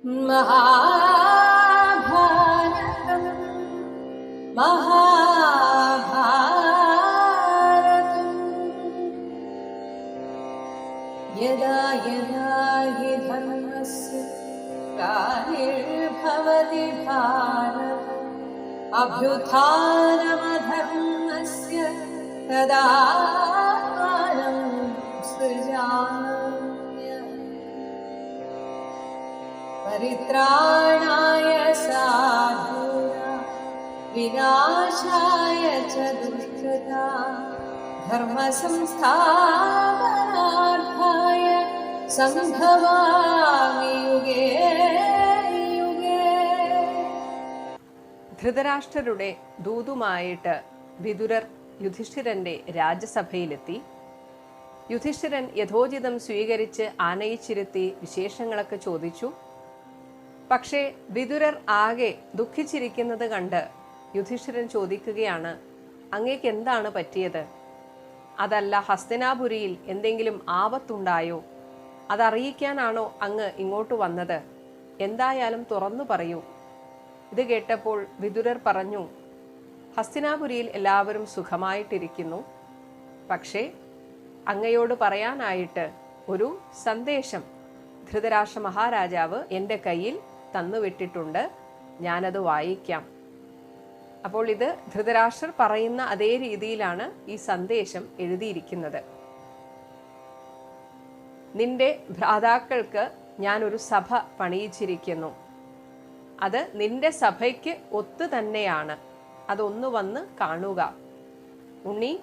महाभारतं महाभारतं यदा यदा हि धर्मस्य ग्लानिर्भवति भारत अभ्युत्थानमधर्मस्य तदात्मानं सृजाम्यहम् परित्राणाय साधूनां विनाशाय च दुष्कृतां धर्मसंस्थापनार्थाय सम्भवामि युगे युगे. ധൃതരാഷ്ട്രരുടെ ദൂതുമായിട്ട് വിതുരർ യുധിഷ്ഠിരന്റെ രാജസഭയിലെത്തി. യുധിഷ്ഠിരൻ യഥോചിതം സ്വീകരിച്ച് ആനയിച്ചിരുത്തി വിശേഷങ്ങളൊക്കെ ചോദിച്ചു. പക്ഷേ വിതുരർ ആകെ ദുഃഖിച്ചിരിക്കുന്നത് കണ്ട് യുധിഷ്ഠിരൻ ചോദിക്കുകയാണ്, അങ്ങേക്ക് എന്താണ് പറ്റിയത്? അതല്ല, ഹസ്തിനാപുരിയിൽ എന്തെങ്കിലും ആപത്തുണ്ടായോ? അതറിയിക്കാനാണോ അങ്ങ് ഇങ്ങോട്ട് വന്നത്? എന്തായാലും തുറന്നു പറയൂ. ഇത് കേട്ടപ്പോൾ വിതുരർ പറഞ്ഞു, ഹസ്തിനാപുരിയിൽ എല്ലാവരും സുഖമായിട്ടിരിക്കുന്നു. പക്ഷേ അങ്ങയോട് പറയാനായിട്ട് ഒരു സന്ദേശം ധൃതരാഷ്ട്ര മഹാരാജാവ് എൻ്റെ കയ്യിൽ തന്നുവിട്ടിട്ടുണ്ട്. ഞാനത് വായിക്കാം. അപ്പോൾ ഇത് ധൃതരാഷ്ട്രർ പറയുന്ന അതേ രീതിയിലാണ് ഈ സന്ദേശം എഴുതിയിരിക്കുന്നത്. നിന്റെ ഭ്രാതാക്കൾക്ക് ഞാനൊരു സഭ പണിയിച്ചിരിക്കുന്നു. അത് നിന്റെ സഭയ്ക്ക് ഒത്തു തന്നെയാണ്. അതൊന്നു വന്ന് കാണുക. ഉണ്ണി,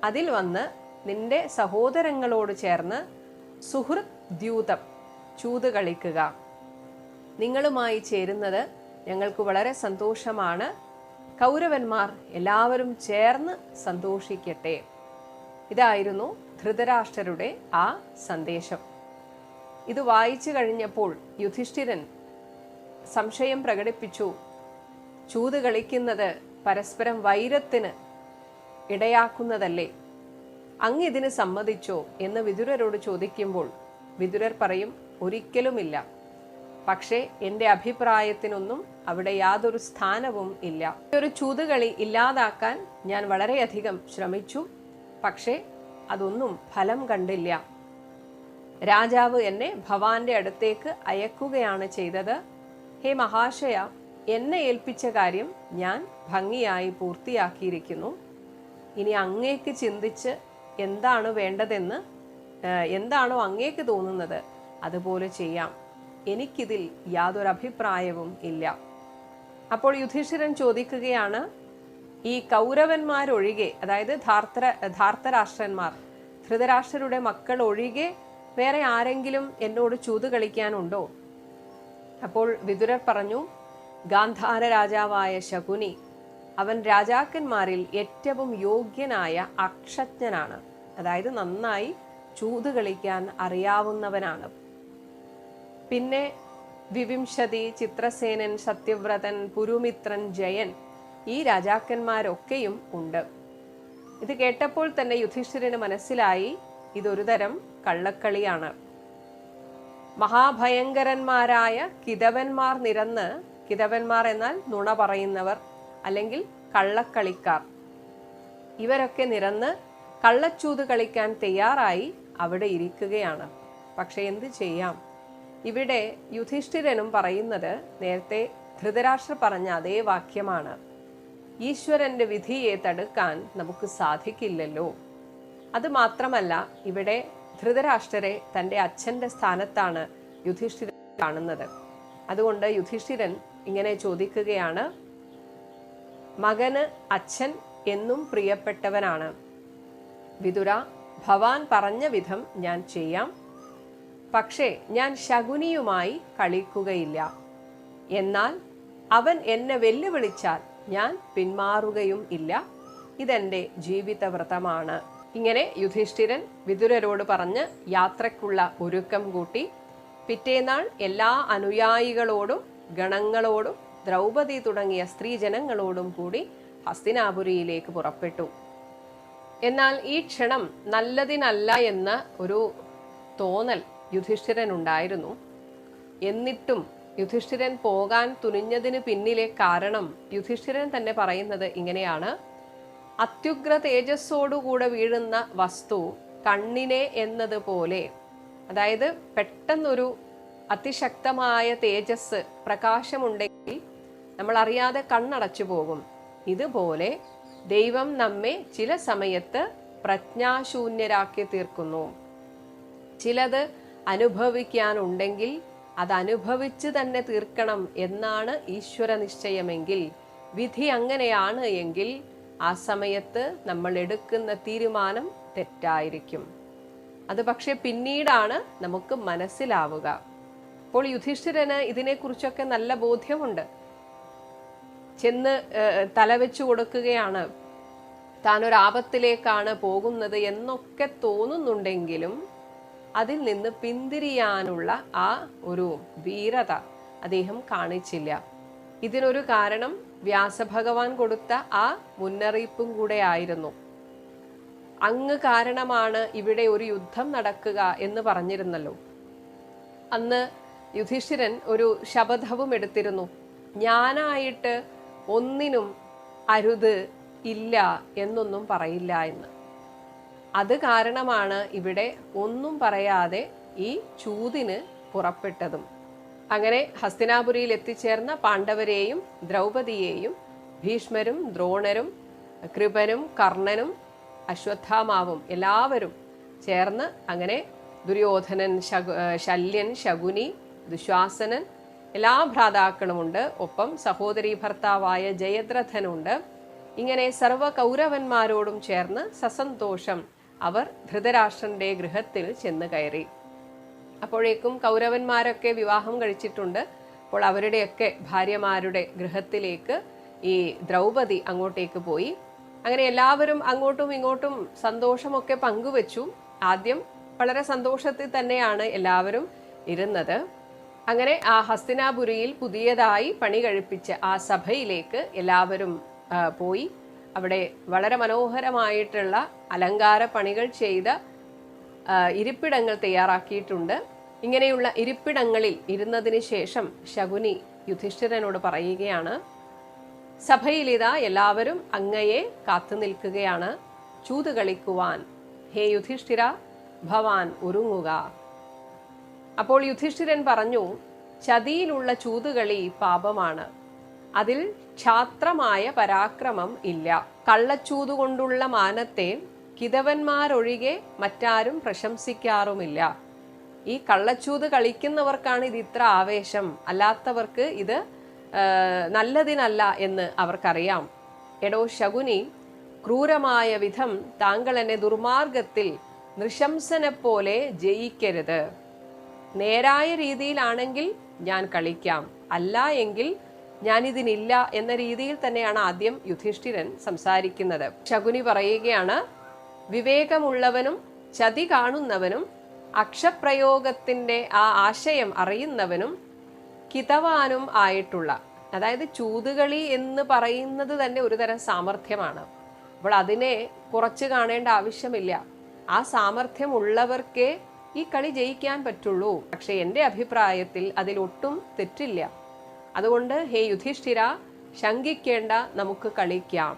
അതിൽ വന്ന് നിന്റെ സഹോദരങ്ങളോട് ചേർന്ന് സുഹൃത് ദ്യൂതം ചൂത് കളിക്കുക. നിങ്ങളുമായി ചേരുന്നത് ഞങ്ങൾക്ക് വളരെ സന്തോഷമാണ്. കൗരവന്മാർ എല്ലാവരും ചേർന്ന് സന്തോഷിക്കട്ടെ. ഇതായിരുന്നു ധൃതരാഷ്ട്രരുടെ ആ സന്ദേശം. ഇത് വായിച്ചു കഴിഞ്ഞപ്പോൾ യുധിഷ്ഠിരൻ സംശയം പ്രകടിപ്പിച്ചു. ചൂത് കളിക്കുന്നത് പരസ്പരം വൈരത്തിന് ഇടയാക്കുന്നതല്ലേ? അങ്ങ് ഇതിന് സമ്മതിച്ചോ എന്ന് വിതുരരോട് ചോദിക്കുമ്പോൾ വിതുരർ പറയും, ഒരിക്കലുമില്ല. പക്ഷേ എൻ്റെ അഭിപ്രായത്തിനൊന്നും അവിടെ യാതൊരു സ്ഥാനവും ഇല്ല. ഒരു ചൂതുകളി ഇല്ലാതാക്കാൻ ഞാൻ വളരെയധികം ശ്രമിച്ചു. പക്ഷേ അതൊന്നും ഫലം കണ്ടില്ല. രാജാവ് എന്നെ ഭവാന്റെ അടുത്തേക്ക് അയക്കുകയാണ് ചെയ്തത്. ഹേ മഹാശയ, എന്നെ ഏൽപ്പിച്ച കാര്യം ഞാൻ ഭംഗിയായി പൂർത്തിയാക്കിയിരിക്കുന്നു. ഇനി അങ്ങേക്ക് ചിന്തിച്ച് എന്താണ് വേണ്ടതെന്ന്, എന്താണോ അങ്ങേക്ക് തോന്നുന്നത് അതുപോലെ ചെയ്യാം. എനിക്കിതിൽ യാതൊരു അഭിപ്രായവും ഇല്ല. അപ്പോൾ യുധിഷ്ഠിരൻ ചോദിക്കുകയാണ്, ഈ കൗരവന്മാരൊഴികെ, അതായത് ധാർത്തരാഷ്ട്രന്മാർ, ധൃതരാഷ്ട്രരുടെ മക്കൾ ഒഴികെ വേറെ ആരെങ്കിലും എന്നോട് ചൂത് കളിക്കാനുണ്ടോ? അപ്പോൾ വിതുരർ പറഞ്ഞു, ഗാന്ധാര രാജാവായ ശകുനി. അവൻ രാജാക്കന്മാരിൽ ഏറ്റവും യോഗ്യനായ അക്ഷജ്ഞനാണ്. അതായത് നന്നായി ചൂത് കളിക്കാൻ അറിയാവുന്നവനാണ്. പിന്നെ വിവിംശതി, ചിത്രസേനൻ, സത്യവ്രതൻ, പുരുമിത്രൻ, ജയൻ, ഈ രാജാക്കന്മാരൊക്കെയും ഉണ്ട്. ഇത് കേട്ടപ്പോൾ തന്നെ യുധിഷ്ഠിരന് മനസ്സിലായി ഇതൊരു തരം കള്ളക്കളിയാണ്. മഹാഭയങ്കരന്മാരായ കിതവന്മാർ നിരന്ന്, കിതവന്മാർ എന്നാൽ നുണ പറയുന്നവർ അല്ലെങ്കിൽ കള്ളക്കളിക്കാർ, ഇവരൊക്കെ നിരന്ന് കള്ളച്ചൂത് കളിക്കാൻ തയ്യാറായി അവിടെ ഇരിക്കുകയാണ്. പക്ഷെ എന്ത് ചെയ്യാം? ഇവിടെ യുധിഷ്ഠിരനും പറയുന്നത് നേരത്തെ ധൃതരാഷ്ട്രർ പറഞ്ഞ അതേ വാക്യമാണ്. ഈശ്വരന്റെ വിധിയെ തടുക്കാൻ നമുക്ക് സാധിക്കില്ലല്ലോ. അത് മാത്രമല്ല, ഇവിടെ ധൃതരാഷ്ട്രരെ തൻ്റെ അച്ഛൻ്റെ സ്ഥാനത്താണ് യുധിഷ്ഠിരൻ കാണുന്നത്. അതുകൊണ്ട് യുധിഷ്ഠിരൻ ഇങ്ങനെ ചോദിക്കുകയാണ്, മകന് അച്ഛൻ എന്നും പ്രിയപ്പെട്ടവനാണ്. വിതുര, ഭവാൻ പറഞ്ഞ വിധം ഞാൻ ചെയ്യാം. പക്ഷേ ഞാൻ ശകുനിയുമായി കളിക്കുകയില്ല. എന്നാൽ അവൻ എന്നെ വെല്ലുവിളിച്ചാൽ ഞാൻ പിന്മാറുകയും ഇല്ല. ഇതെന്റെ ജീവിതവ്രതമാണ്. ഇങ്ങനെ യുധിഷ്ഠിരൻ വിതുരരോട് പറഞ്ഞ് യാത്രയ്ക്കുള്ള ഒരുക്കം കൂട്ടി. പിറ്റേന്നാൾ എല്ലാ അനുയായികളോടും ഗണങ്ങളോടും ദ്രൗപദി തുടങ്ങിയ സ്ത്രീജനങ്ങളോടും കൂടി ഹസ്തിനാപുരിയിലേക്ക് പുറപ്പെട്ടു. എന്നാൽ ഈ ക്ഷണം നല്ലതിനല്ല എന്ന ഒരു തോന്നൽ യുധിഷ്ഠിരനുണ്ടായിരുന്നു. എന്നിട്ടും യുധിഷ്ഠിരൻ പോകാൻ തുനിഞ്ഞതിന് പിന്നിലെ കാരണം യുധിഷ്ഠിരൻ തന്നെ പറയുന്നത് ഇങ്ങനെയാണ്: അത്യുഗ്ര തേജസ്സോടുകൂടെ വീഴുന്ന വസ്തു കണ്ണിനെ എന്നതുപോലെ, അതായത് പെട്ടെന്നൊരു അതിശക്തമായ തേജസ് പ്രകാശമുണ്ടെങ്കിൽ നമ്മൾ അറിയാതെ കണ്ണടച്ചു പോകും. ഇതുപോലെ ദൈവം നമ്മെ ചില സമയത്ത് പ്രജ്ഞാശൂന്യരാക്കി തീർക്കുന്നു. ചിലത് അനുഭവിക്കാനുണ്ടെങ്കിൽ അത് അനുഭവിച്ച് തന്നെ തീർക്കണം എന്നാണ് ഈശ്വര നിശ്ചയമെങ്കിൽ, വിധി അങ്ങനെയാണ് എങ്കിൽ ആ സമയത്ത് നമ്മൾ എടുക്കുന്ന തീരുമാനം തെറ്റായിരിക്കും. അത് പക്ഷെ പിന്നീടാണ് നമുക്ക് മനസ്സിലാവുക. അപ്പോൾ യുധിഷ്ഠിരന് ഇതിനെക്കുറിച്ചൊക്കെ നല്ല ബോധ്യമുണ്ട്. ചെന്ന് തലവെച്ചു കൊടുക്കുകയാണ്, താനൊരാപത്തിലേക്കാണ് പോകുന്നത് എന്നൊക്കെ തോന്നുന്നുണ്ടെങ്കിലും അതിൽ നിന്ന് പിന്തിരിയാനുള്ള ആ ഒരു വീരത അദ്ദേഹം കാണിച്ചില്ല. ഇതിനൊരു കാരണം വ്യാസഭഗവാൻ കൊടുത്ത ആ മുന്നറിയിപ്പും കൂടെ ആയിരുന്നു. അങ്ങ് കാരണമാണ് ഇവിടെ ഒരു യുദ്ധം നടക്കുക എന്ന് പറഞ്ഞിരുന്നല്ലോ. അന്ന് യുധിഷ്ഠിരൻ ഒരു ശപഥവും എടുത്തിരുന്നു, ഞാനായിട്ട് ഒന്നിനും അരുത്, ഇല്ല എന്നൊന്നും പറയില്ല എന്ന്. അത് കാരണമാണ് ഇവിടെ ഒന്നും പറയാതെ ഈ ചൂതിന് പുറപ്പെട്ടതും. അങ്ങനെ ഹസ്തിനാപുരിയിൽ എത്തിച്ചേർന്ന പാണ്ഡവരെയും ദ്രൗപദിയെയും ഭീഷ്മരും ദ്രോണരും കൃപനും കർണനും അശ്വത്ഥാമാവും എല്ലാവരും ചേർന്ന് അങ്ങനെ ദുര്യോധനൻ, ശല്യൻ, ശകുനി, ദുശ്വാസനൻ എല്ലാ ഭ്രാതാക്കളുമുണ്ട്. ഒപ്പം സഹോദരീ ഭർത്താവായ ജയദ്രഥനുണ്ട്. ഇങ്ങനെ സർവ കൗരവന്മാരോടും ചേർന്ന് സസന്തോഷം അവർ ധൃതരാഷ്ട്രന്റെ ഗൃഹത്തിൽ ചെന്ന് കയറി. അപ്പോഴേക്കും കൗരവന്മാരൊക്കെ വിവാഹം കഴിച്ചിട്ടുണ്ട്. അപ്പോൾ അവരുടെയൊക്കെ ഭാര്യമാരുടെ ഗൃഹത്തിലേക്ക് ഈ ദ്രൗപദി അങ്ങോട്ടേക്ക് പോയി. അങ്ങനെ എല്ലാവരും അങ്ങോട്ടും ഇങ്ങോട്ടും സന്തോഷമൊക്കെ പങ്കുവച്ചു. ആദ്യം വളരെ സന്തോഷത്തിൽ തന്നെയാണ് എല്ലാവരും ഇരുന്നത്. അങ്ങനെ ആ ഹസ്തിനാപുരിയിൽ പുതിയതായി പണി കഴിപ്പിച്ച ആ സഭയിലേക്ക് എല്ലാവരും പോയി. അവിടെ വളരെ മനോഹരമായിട്ടുള്ള അലങ്കാര പണികൾ ചെയ്ത ഇരിപ്പിടങ്ങൾ തയ്യാറാക്കിയിട്ടുണ്ട്. ഇങ്ങനെയുള്ള ഇരിപ്പിടങ്ങളിൽ ഇരുന്നതിന് ശേഷം ശകുനി യുധിഷ്ഠിരനോട് പറയുകയാണ്, സഭയിലിതാ എല്ലാവരും അങ്ങയെ കാത്തു നിൽക്കുകയാണ് ചൂത് കളിക്കുവാൻ. ഹേ യുധിഷ്ഠിര, ഭവാൻ ഒരുങ്ങുക. അപ്പോൾ യുധിഷ്ഠിരൻ പറഞ്ഞു, ചതിയിലുള്ള ചൂതുകളി പാപമാണ്. അതിൽ ക്ഷാത്രമായ പരാക്രമം ഇല്ല. കള്ളച്ചൂതുകൊണ്ടുള്ള മാനത്തെ കിതവന്മാരൊഴികെ മറ്റാരും പ്രശംസിക്കാറുമില്ല. ഈ കള്ളച്ചൂത് കളിക്കുന്നവർക്കാണ് ഇത് ഇത്ര ആവേശം, അല്ലാത്തവർക്ക് ഇത് നല്ലതിനല്ല എന്ന് അവർക്കറിയാം. എടോ ശകുനി, ക്രൂരമായ വിധം താങ്കൾ എന്നെ ദുർമാർഗത്തിൽ നൃശംസനെ പോലെ ജയിക്കരുത്. നേരായ രീതിയിലാണെങ്കിൽ ഞാൻ കളിക്കാം, അല്ല എങ്കിൽ ഞാനിതിനില്ല എന്ന രീതിയിൽ തന്നെയാണ് ആദ്യം യുധിഷ്ഠിരൻ സംസാരിക്കുന്നത്. ശകുനി പറയുകയാണ്, വിവേകമുള്ളവനും ചതി കാണുന്നവനും അക്ഷപ്രയോഗത്തിന്റെ ആ ആശയം അറിയുന്നവനും കിതവാനും ആയിട്ടുള്ള, അതായത് ചൂതുകളി എന്ന് പറയുന്നത് തന്നെ ഒരു തരം സാമർഥ്യമാണ്. അപ്പോൾ അതിനെ കുറച്ച് കാണേണ്ട ആവശ്യമില്ല. ആ സാമർഥ്യമുള്ളവർക്കേ ഈ കളി ജയിക്കാൻ പറ്റുള്ളൂ. പക്ഷെ എൻ്റെ അഭിപ്രായത്തിൽ അതിലൊട്ടും തെറ്റില്ല. അതുകൊണ്ട് ഹേ യുധിഷ്ഠിര, ശങ്കിക്കേണ്ട, നമുക്ക് കളിക്കാം.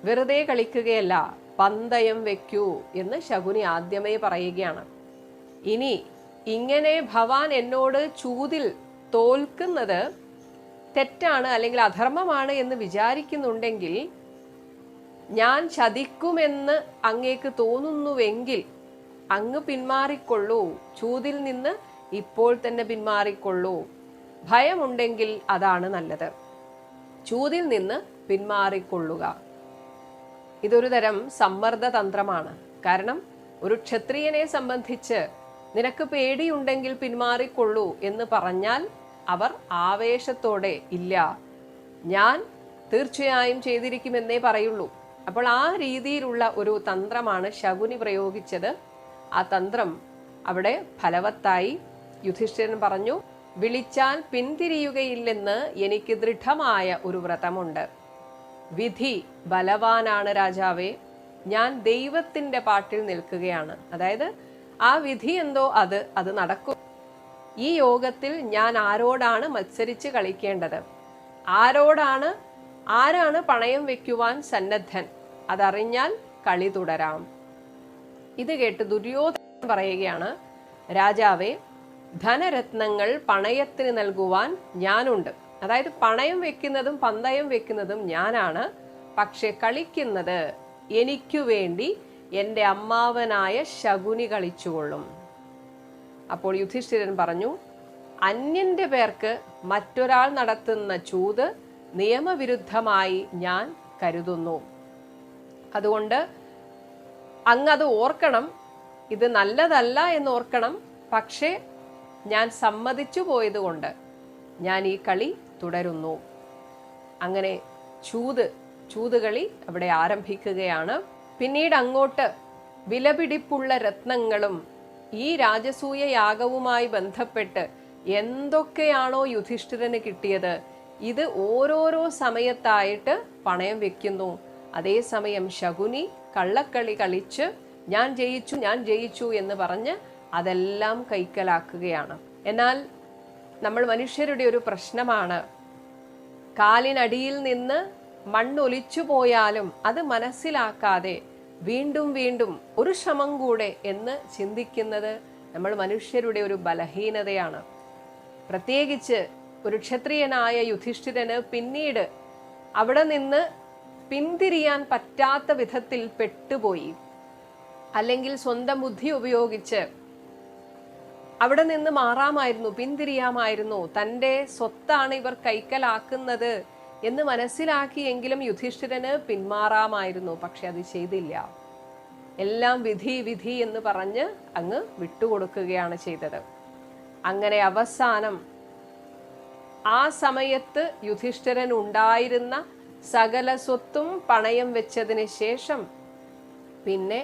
വെറുതെ കളിക്കുകയല്ല, പന്തയം വെക്കൂ എന്ന് ശകുനി ആദ്യമേ പറയുകയാണ്. ഇനി ഇങ്ങനെ ഭവാൻ എന്നോട് ചൂതിൽ തോൽക്കുന്നത് തെറ്റാണ് അല്ലെങ്കിൽ അധർമ്മമാണ് എന്ന് വിചാരിക്കുന്നുണ്ടെങ്കിൽ, ഞാൻ ചതിക്കുമെന്ന് അങ്ങേക്ക് തോന്നുന്നുവെങ്കിൽ അങ്ങ് പിന്മാറിക്കൊള്ളൂ. ചൂതിൽ നിന്ന് ഇപ്പോൾ തന്നെ പിന്മാറിക്കൊള്ളൂ. ഭയമുണ്ടെങ്കിൽ അതാണ് നല്ലത്. ചൂതിൽ നിന്ന് പിന്മാറിക്കൊള്ളുക. ഇതൊരു തരം സമ്മർദ്ദ തന്ത്രമാണ്. കാരണം ഒരു ക്ഷത്രിയനെ സംബന്ധിച്ച് നിനക്ക് പേടിയുണ്ടെങ്കിൽ പിന്മാറിക്കൊള്ളൂ എന്ന് പറഞ്ഞാൽ അവർ ആവേശത്തോടെ ഇല്ല, ഞാൻ തീർച്ചയായും ചെയ്തിരിക്കുമെന്നേ പറയുള്ളൂ. അപ്പോൾ ആ രീതിയിലുള്ള ഒരു തന്ത്രമാണ് ശകുനി പ്രയോഗിച്ചത്. ആ തന്ത്രം അവിടെ ഫലവത്തായി. യുധിഷ്ഠിരൻ പറഞ്ഞു, വിളിച്ചാൽ പിന്തിരിയുകയില്ലെന്ന് എനിക്ക് ദൃഢമായ ഒരു വ്രതമുണ്ട്. വിധി ബലവാനാണ് രാജാവേ, ഞാൻ ദൈവത്തിന്റെ പാട്ടിൽ നിൽക്കുകയാണ്. അതായത് ആ വിധി എന്തോ അത് നടക്കും. ഈ യോഗത്തിൽ ഞാൻ ആരോടാണ് മത്സരിച്ച് കളിക്കേണ്ടത്, ആരാണ് പണയം വെക്കുവാൻ സന്നദ്ധൻ, അതറിഞ്ഞാൽ കളി തുടരാം. ഇത് കേട്ട് ദുര്യോധനൻ പറയുകയാണ്, രാജാവേ, ധനരത്നങ്ങൾ പണയത്തിന് നൽകുവാൻ ഞാനുണ്ട്. അതായത് പണയം വെക്കുന്നതും പന്തയം വെക്കുന്നതും ഞാനാണ്, പക്ഷെ കളിക്കുന്നത് എനിക്കു വേണ്ടി എൻ്റെ അമ്മാവനായ ശകുനി കളിച്ചുകൊള്ളും. അപ്പോൾ യുധിഷ്ഠിരൻ പറഞ്ഞു, അന്യന്റെ പേർക്ക് മറ്റൊരാൾ നടത്തുന്ന ചൂത് നിയമവിരുദ്ധമായി ഞാൻ കരുതുന്നു. അതുകൊണ്ട് അങ്ങത് ഓർക്കണം, ഇത് നല്ലതല്ല എന്ന് ഓർക്കണം. പക്ഷേ ഞാൻ സമ്മതിച്ചു പോയതുകൊണ്ട് ഞാൻ ഈ കളി തുടരുന്നു. അങ്ങനെ ചൂതുകളി അവിടെ ആരംഭിക്കുകയാണ്. പിന്നീട് അങ്ങോട്ട് വിലപിടിപ്പുള്ള രത്നങ്ങളും ഈ രാജസൂയ യാഗവുമായി ബന്ധപ്പെട്ട് എന്തൊക്കെയാണോ യുധിഷ്ഠിരന് കിട്ടിയത്, ഇത് ഓരോരോ സമയത്തായിട്ട് പണയം വെക്കുന്നു. അതേസമയം ശകുനി കള്ളക്കളി കളിച്ച് ഞാൻ ജയിച്ചു എന്ന് പറഞ്ഞ് അതെല്ലാം കൈക്കലാക്കുകയാണ്. എന്നാൽ നമ്മൾ മനുഷ്യരുടെ ഒരു പ്രശ്നമാണ്, കാലിനടിയിൽ നിന്ന് മണ്ണൊലിച്ചു പോയാലും അത് മനസ്സിലാക്കാതെ വീണ്ടും വീണ്ടും ഒരു ശ്രമം കൂടെ എന്ന് ചിന്തിക്കുന്നത് നമ്മൾ മനുഷ്യരുടെ ഒരു ബലഹീനതയാണ്. പ്രത്യേകിച്ച് ഒരു ക്ഷത്രിയനായ യുധിഷ്ഠിരന് പിന്നീട് അവിടെ നിന്ന് പിന്തിരിയാൻ പറ്റാത്ത വിധത്തിൽ പെട്ടുപോയി. അല്ലെങ്കിൽ സ്വന്തം ബുദ്ധി ഉപയോഗിച്ച് അവിടെ നിന്ന് മാറാമായിരുന്നു, പിന്തിരിയാമായിരുന്നു. തൻ്റെ സ്വത്താണ് ഇവർ കൈക്കലാക്കുന്നത് എന്ന് മനസ്സിലാക്കിയെങ്കിലും യുധിഷ്ഠിരന് പിന്മാറാമായിരുന്നു. പക്ഷെ അത് ചെയ്തില്ല. എല്ലാം വിധി എന്ന് പറഞ്ഞ് അങ്ങ് വിട്ടുകൊടുക്കുകയാണ് ചെയ്തത്. അങ്ങനെ അവസാനം ആ സമയത്ത് യുധിഷ്ഠിരൻ ഉണ്ടായിരുന്ന സകല സ്വത്തും പണയം വെച്ചതിന് ശേഷം പിന്നെ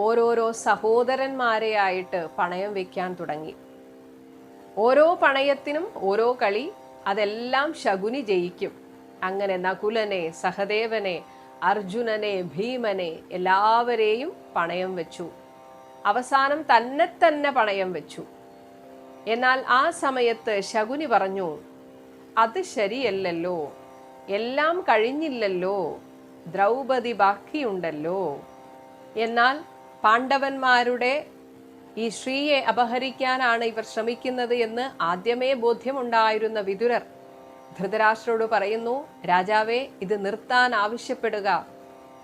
ഓരോരോ സഹോദരന്മാരെയായിട്ട് പണയം വെക്കാൻ തുടങ്ങി. ഓരോ പണയത്തിനും ഓരോ കളി, അതെല്ലാം ശകുനി ജയിക്കും. അങ്ങനെ നകുലനെ, സഹദേവനെ, അർജുനനെ, ഭീമനെ എല്ലാവരെയും പണയം വെച്ചു. അവസാനം തന്നെ പണയം വെച്ചു. എന്നാൽ ആ സമയത്ത് ശകുനി പറഞ്ഞു, അത് ശരിയല്ലല്ലോ, എല്ലാം കഴിഞ്ഞില്ലല്ലോ, ദ്രൗപദി ബാക്കിയുണ്ടല്ലോ. എന്നാൽ പാണ്ഡവന്മാരുടെ ഈ ശ്രീയെ അപഹരിക്കാനാണ് ഇവർ ശ്രമിക്കുന്നത് എന്ന് ആദ്യമേ ബോധ്യമുണ്ടായിരുന്ന വിതുരർ ധൃതരാഷ്ട്രരോട് പറയുന്നു, രാജാവേ, ഇത് നിർത്താൻ ആവശ്യപ്പെടുക.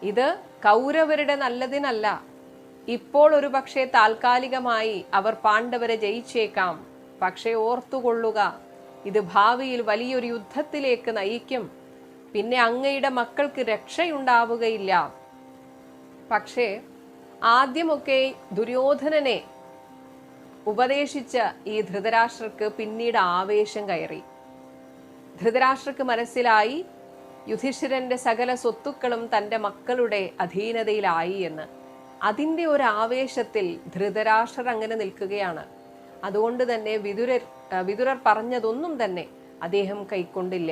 ഇത് കൗരവരുടെ നല്ലതിനല്ല. ഇപ്പോൾ ഒരു പക്ഷേ താൽക്കാലികമായി അവർ പാണ്ഡവരെ ജയിച്ചേക്കാം. പക്ഷേ ഓർത്തുകൊള്ളുക, ഇത് ഭാവിയിൽ വലിയൊരു യുദ്ധത്തിലേക്ക് നയിക്കും. പിന്നെ അങ്ങയുടെ മക്കൾക്ക് രക്ഷയുണ്ടാവുകയില്ല. പക്ഷേ ആദ്യമൊക്കെ ദുര്യോധനനെ ഉപദേശിച്ച ഈ ധൃതരാഷ്ട്രർക്ക് പിന്നീട് ആവേശം കയറി. ധൃതരാഷ്ട്രക്ക് മനസ്സിലായി യുധിഷ്ഠിരന്റെ സകല സ്വത്തുക്കളും തൻ്റെ മക്കളുടെ അധീനതയിലായി എന്ന്. അതിൻ്റെ ഒരു ആവേശത്തിൽ ധൃതരാഷ്ട്രർ അങ്ങനെ നിൽക്കുകയാണ്. അതുകൊണ്ട് തന്നെ വിതുരർ പറഞ്ഞതൊന്നും തന്നെ അദ്ദേഹം കൈക്കൊണ്ടില്ല.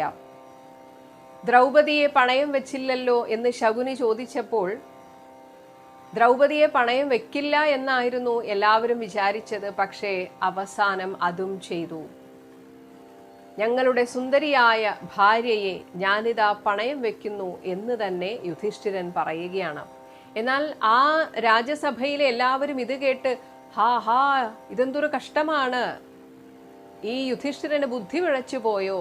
ദ്രൗപദിയെ പണയം വെച്ചില്ലല്ലോ എന്ന് ശകുനി ചോദിച്ചപ്പോൾ ദ്രൗപദിയെ പണയം വെക്കില്ല എന്നായിരുന്നു എല്ലാവരും വിചാരിച്ചത്. പക്ഷേ അവസാനം അതും ചെയ്തു. ഞങ്ങളുടെ സുന്ദരിയായ ഭാര്യയെ ഞാനിതാ പണയം വെക്കുന്നു എന്ന് തന്നെ യുധിഷ്ഠിരൻ പറയുകയാണ്. എന്നാൽ ആ രാജസഭയിലെ എല്ലാവരും ഇത് കേട്ട് ഹാ ഇതെന്തൊരു കഷ്ടമാണ്, ഈ യുധിഷ്ഠിരന് ബുദ്ധി പിഴച്ചു പോയോ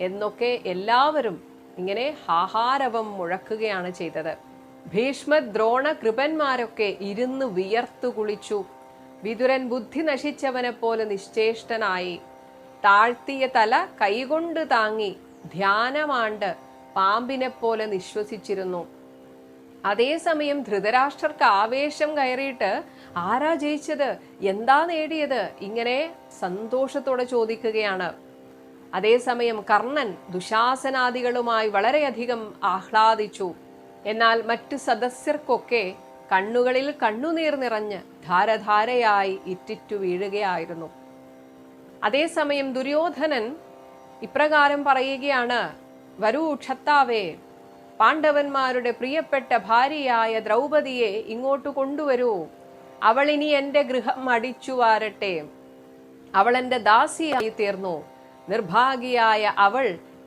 എന്നൊക്കെ എല്ലാവരും ഇങ്ങനെ ഹാഹാരവം മുഴക്കുകയാണ് ചെയ്തത്. ഭീഷ്മ ദ്രോണ കൃപന്മാരൊക്കെ ഇരുന്ന് വിയർത്തു കുളിച്ചു. വിതുരൻ ബുദ്ധി നശിച്ചവനെ പോലെ നിശ്ചേഷ്ടനായി താഴ്ത്തിയ തല കൈകൊണ്ട് താങ്ങി ധ്യാനമാണ്ട് പാമ്പിനെ പോലെ നിശ്വസിച്ചിരുന്നു. അതേസമയം ധൃതരാഷ്ട്രർക്ക് ആവേശം കയറിയിട്ട് ആരാ ജയിച്ചത്, എന്താ നേടിയത്, ഇങ്ങനെ സന്തോഷത്തോടെ ചോദിക്കുകയാണ്. അതേസമയം കർണൻ ദുശാസനാദികളുമായി വളരെയധികം ആഹ്ലാദിച്ചു. എന്നാൽ മറ്റു സദസ്യർക്കൊക്കെ കണ്ണുകളിൽ കണ്ണുനീർ നിറഞ്ഞ് ധാരധാരയായി ഇറ്റിറ്റു വീഴുകയായിരുന്നു. അതേസമയം ദുര്യോധനൻ ഇപ്രകാരം പറയുകയാണ്, വരൂ ക്ഷത്താവേ, പാണ്ഡവന്മാരുടെ പ്രിയപ്പെട്ട ഭാര്യയായ ദ്രൗപദിയെ ഇങ്ങോട്ട് കൊണ്ടുവരൂ. അവളിനി എൻ്റെ ഗൃഹം അടിച്ചു വാരട്ടെ. അവൾ എൻ്റെ ദാസിയായി തീർന്നു. നിർഭാഗിയായ അവൾ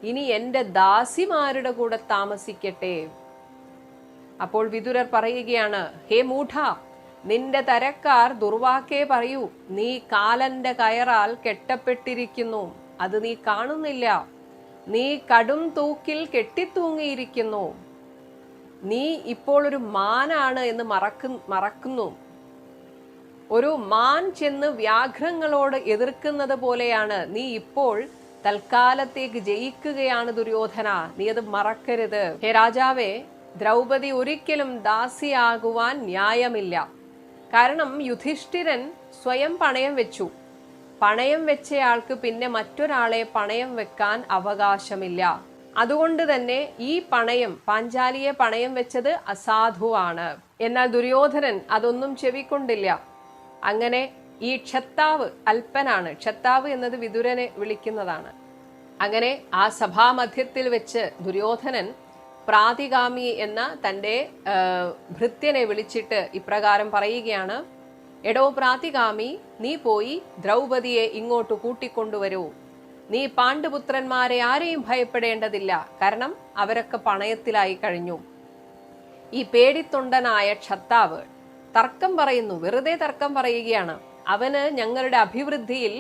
ഇനി എൻ്റെ ദാസിമാരുടെ കൂടെ താമസിക്കട്ടെ. അപ്പോൾ വിതുരർ പറയുകയാണ്, ഹേ മൂഢ, നിന്റെ തരക്കാർ ദുർവാക്കേ പറയൂ. നീ കാലന്റെ കയറാൽ കെട്ടപ്പെട്ടിരിക്കുന്നു, അത് നീ കാണുന്നില്ല. നീ കടും തൂക്കിൽ കെട്ടിത്തൂങ്ങിയിരിക്കുന്നു. നീ ഇപ്പോൾ ഒരു മാനാണ് എന്ന് മറക്കുന്നു. ഒരു മാൻ ചെന്ന് വ്യാഘ്രങ്ങളോട് എതിർക്കുന്നത് പോലെയാണ് നീ ഇപ്പോൾ. തൽക്കാലത്തേക്ക് ജയിക്കുകയാണ് ദുര്യോധന, നീ അത് മറക്കരുത്. ഹേ രാജാവേ, ദ്രൗപദി ഒരിക്കലും ദാസിയാകുവാൻ ന്യായമില്ല. കാരണം യുധിഷ്ഠിരൻ സ്വയം പണയം വെച്ചു. പണയം വെച്ചയാൾക്ക് പിന്നെ മറ്റൊരാളെ പണയം വെക്കാൻ അവകാശമില്ല. അതുകൊണ്ട് തന്നെ ഈ പണയം, പാഞ്ചാലിയെ പണയം വെച്ചത് അസാധുവാണ്. എന്നാൽ ദുര്യോധനൻ അതൊന്നും ചെവിക്കൊണ്ടില്ല. അങ്ങനെ ഈ ക്ഷത്താവ് അല്പനാണ്. ക്ഷത്താവ് എന്നത് വിതുരനെ വിളിക്കുന്നതാണ്. അങ്ങനെ ആ സഭാമധ്യത്തിൽ വെച്ച് ദുര്യോധനൻ പ്രാതിഗാമി എന്ന തൻ്റെ ഭൃത്യനെ വിളിച്ചിട്ട് ഇപ്രകാരം പറയുകയാണ്, എടോ പ്രാതിഗാമി, നീ പോയി ദ്രൗപദിയെ ഇങ്ങോട്ട് കൂട്ടിക്കൊണ്ടുവരൂ. നീ പാണ്ഡുപുത്രന്മാരെ ആരെയും ഭയപ്പെടേണ്ടതില്ല, കാരണം അവരൊക്കെ പണയത്തിലായി കഴിഞ്ഞു. ഈ പേടിത്തൊണ്ടനായ ക്ഷത്താവ് തർക്കം പറയുന്നു, വെറുതെ തർക്കം പറയുകയാണ്. അവന് ഞങ്ങളുടെ അഭിവൃദ്ധിയിൽ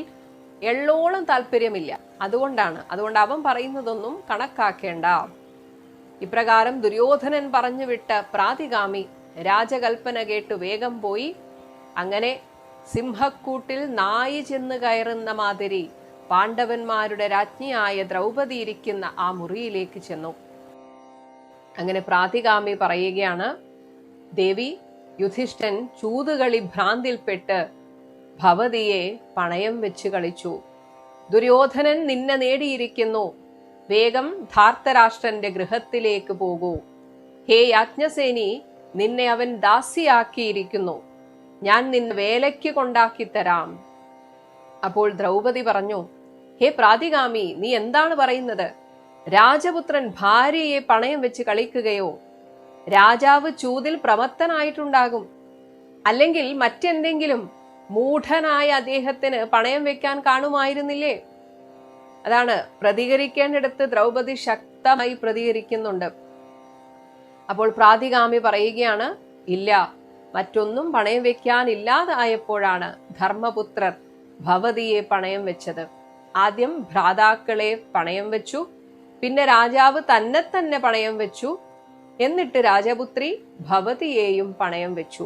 എള്ളോളം താല്പര്യമില്ല. അതുകൊണ്ട് അവൻ പറയുന്നതൊന്നും കണക്കാക്കേണ്ട. ഇപ്രകാരം ദുര്യോധനൻ പറഞ്ഞു വിട്ട പ്രാതിഗാമി രാജകൽപ്പന കേട്ടു വേഗം പോയി. അങ്ങനെ സിംഹക്കൂട്ടിൽ നായി ചെന്ന് കയറുന്ന മാതിരി പാണ്ഡവന്മാരുടെ രാജ്ഞിയായ ദ്രൗപദി ഇരിക്കുന്ന ആ മുറിയിലേക്ക് ചെന്നു. അങ്ങനെ പ്രാതിഗാമി പറയുകയാണ്, ദേവി, യുധിഷ്ഠൻ ചൂതുകളി ഭ്രാന്തിൽപ്പെട്ട് ഭവതിയെ പണയം വെച്ച് കളിച്ചു. ദുര്യോധനൻ നിന്നെ നേടിയിരിക്കുന്നു. വേഗം ധാർത്തരാഷ്ട്രന്റെ ഗൃഹത്തിലേക്ക് പോകൂ. ഹേ യാജ്ഞസേനി, നിന്നെ അവൻ ദാസിയാക്കിയിരിക്കുന്നു. ഞാൻ നിന്നെ വേലയ്ക്ക് കൊണ്ടാക്കി തരാം. അപ്പോൾ ദ്രൗപദി പറഞ്ഞു, ഹേ പ്രാതിഗാമി, നീ എന്താണ് പറയുന്നത്? രാജപുത്രൻ ഭാര്യയെ പണയം വെച്ച് കളിക്കുകയോ? രാജാവ് ചൂതിൽ പ്രമത്തനായിട്ടുണ്ടാകും. അല്ലെങ്കിൽ മറ്റെന്തെങ്കിലും മൂഢനായ അദ്ദേഹത്തിന് പണയം വെക്കാൻ കാണുമായിരുന്നില്ലേ? അതാണ് പ്രതികരിക്കേണ്ടിടത്ത് ദ്രൗപദി ശക്തമായി പ്രതികരിക്കുന്നുണ്ട്. അപ്പോൾ പ്രാതിഗാമി പറയുകയാണ്, ഇല്ല, മറ്റൊന്നും പണയം വെക്കാനില്ലാതായപ്പോഴാണ് ധർമ്മപുത്രർ ഭവതിയെ പണയം വെച്ചത്. ആദ്യം ഭ്രാതാക്കളെ പണയം വെച്ചു, പിന്നെ രാജാവ് തന്നെ പണയം വെച്ചു, എന്നിട്ട് രാജപുത്രി ഭവതിയെയും പണയം വെച്ചു.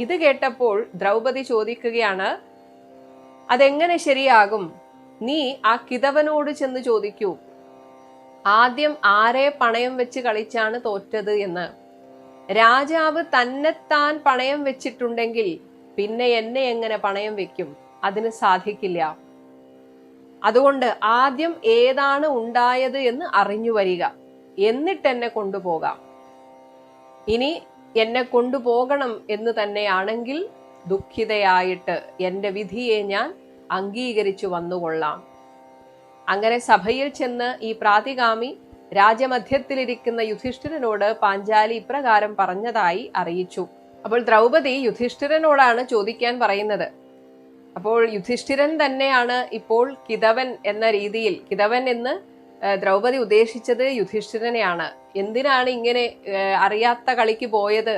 ഇത് കേട്ടപ്പോൾ ദ്രൗപദി ചോദിക്കുകയാണ്, അതെങ്ങനെ ശരിയാകും? നീ ആ കിതവനോട് ചെന്ന് ചോദിക്കൂ, ആദ്യം ആരെ പണയം വെച്ച് കളിച്ചാണ് തോറ്റത് എന്ന്. രാജാവ് തന്നെത്താൻ പണയം വെച്ചിട്ടുണ്ടെങ്കിൽ പിന്നെ എന്നെ എങ്ങനെ പണയം വെക്കും? അതിന് സാധിക്കില്ല. അതുകൊണ്ട് ആദ്യം ഏതാണ് ഉണ്ടായത് എന്ന് അറിഞ്ഞു വരിക, എന്നിട്ട് എന്നെ കൊണ്ടുപോകാം. ഇനി എന്നെ കൊണ്ടുപോകണം എന്ന് തന്നെയാണെങ്കിൽ ദുഃഖിതയായിട്ട് എൻ്റെ വിധിയെ ഞാൻ അംഗീകരിച്ചു വന്നുകൊള്ളാം. അങ്ങനെ സഭയിൽ ചെന്ന് ഈ പ്രാതിഗാമി രാജമധ്യത്തിലിരിക്കുന്ന യുധിഷ്ഠിരനോട് പാഞ്ചാലി ഇപ്രകാരം പറഞ്ഞതായി അറിയിച്ചു. അപ്പോൾ ദ്രൗപദി യുധിഷ്ഠിരനോടാണ് ചോദിക്കാൻ പറയുന്നത്. അപ്പോൾ യുധിഷ്ഠിരൻ തന്നെയാണ് ഇപ്പോൾ കിതവൻ എന്ന രീതിയിൽ, കിതവൻ എന്ന് ദ്രൗപദി ഉദ്ദേശിച്ചത് യുധിഷ്ഠിരനെയാണ്. എന്തിനാണ് ഇങ്ങനെ അറിയാത്ത കളിക്ക് പോയത്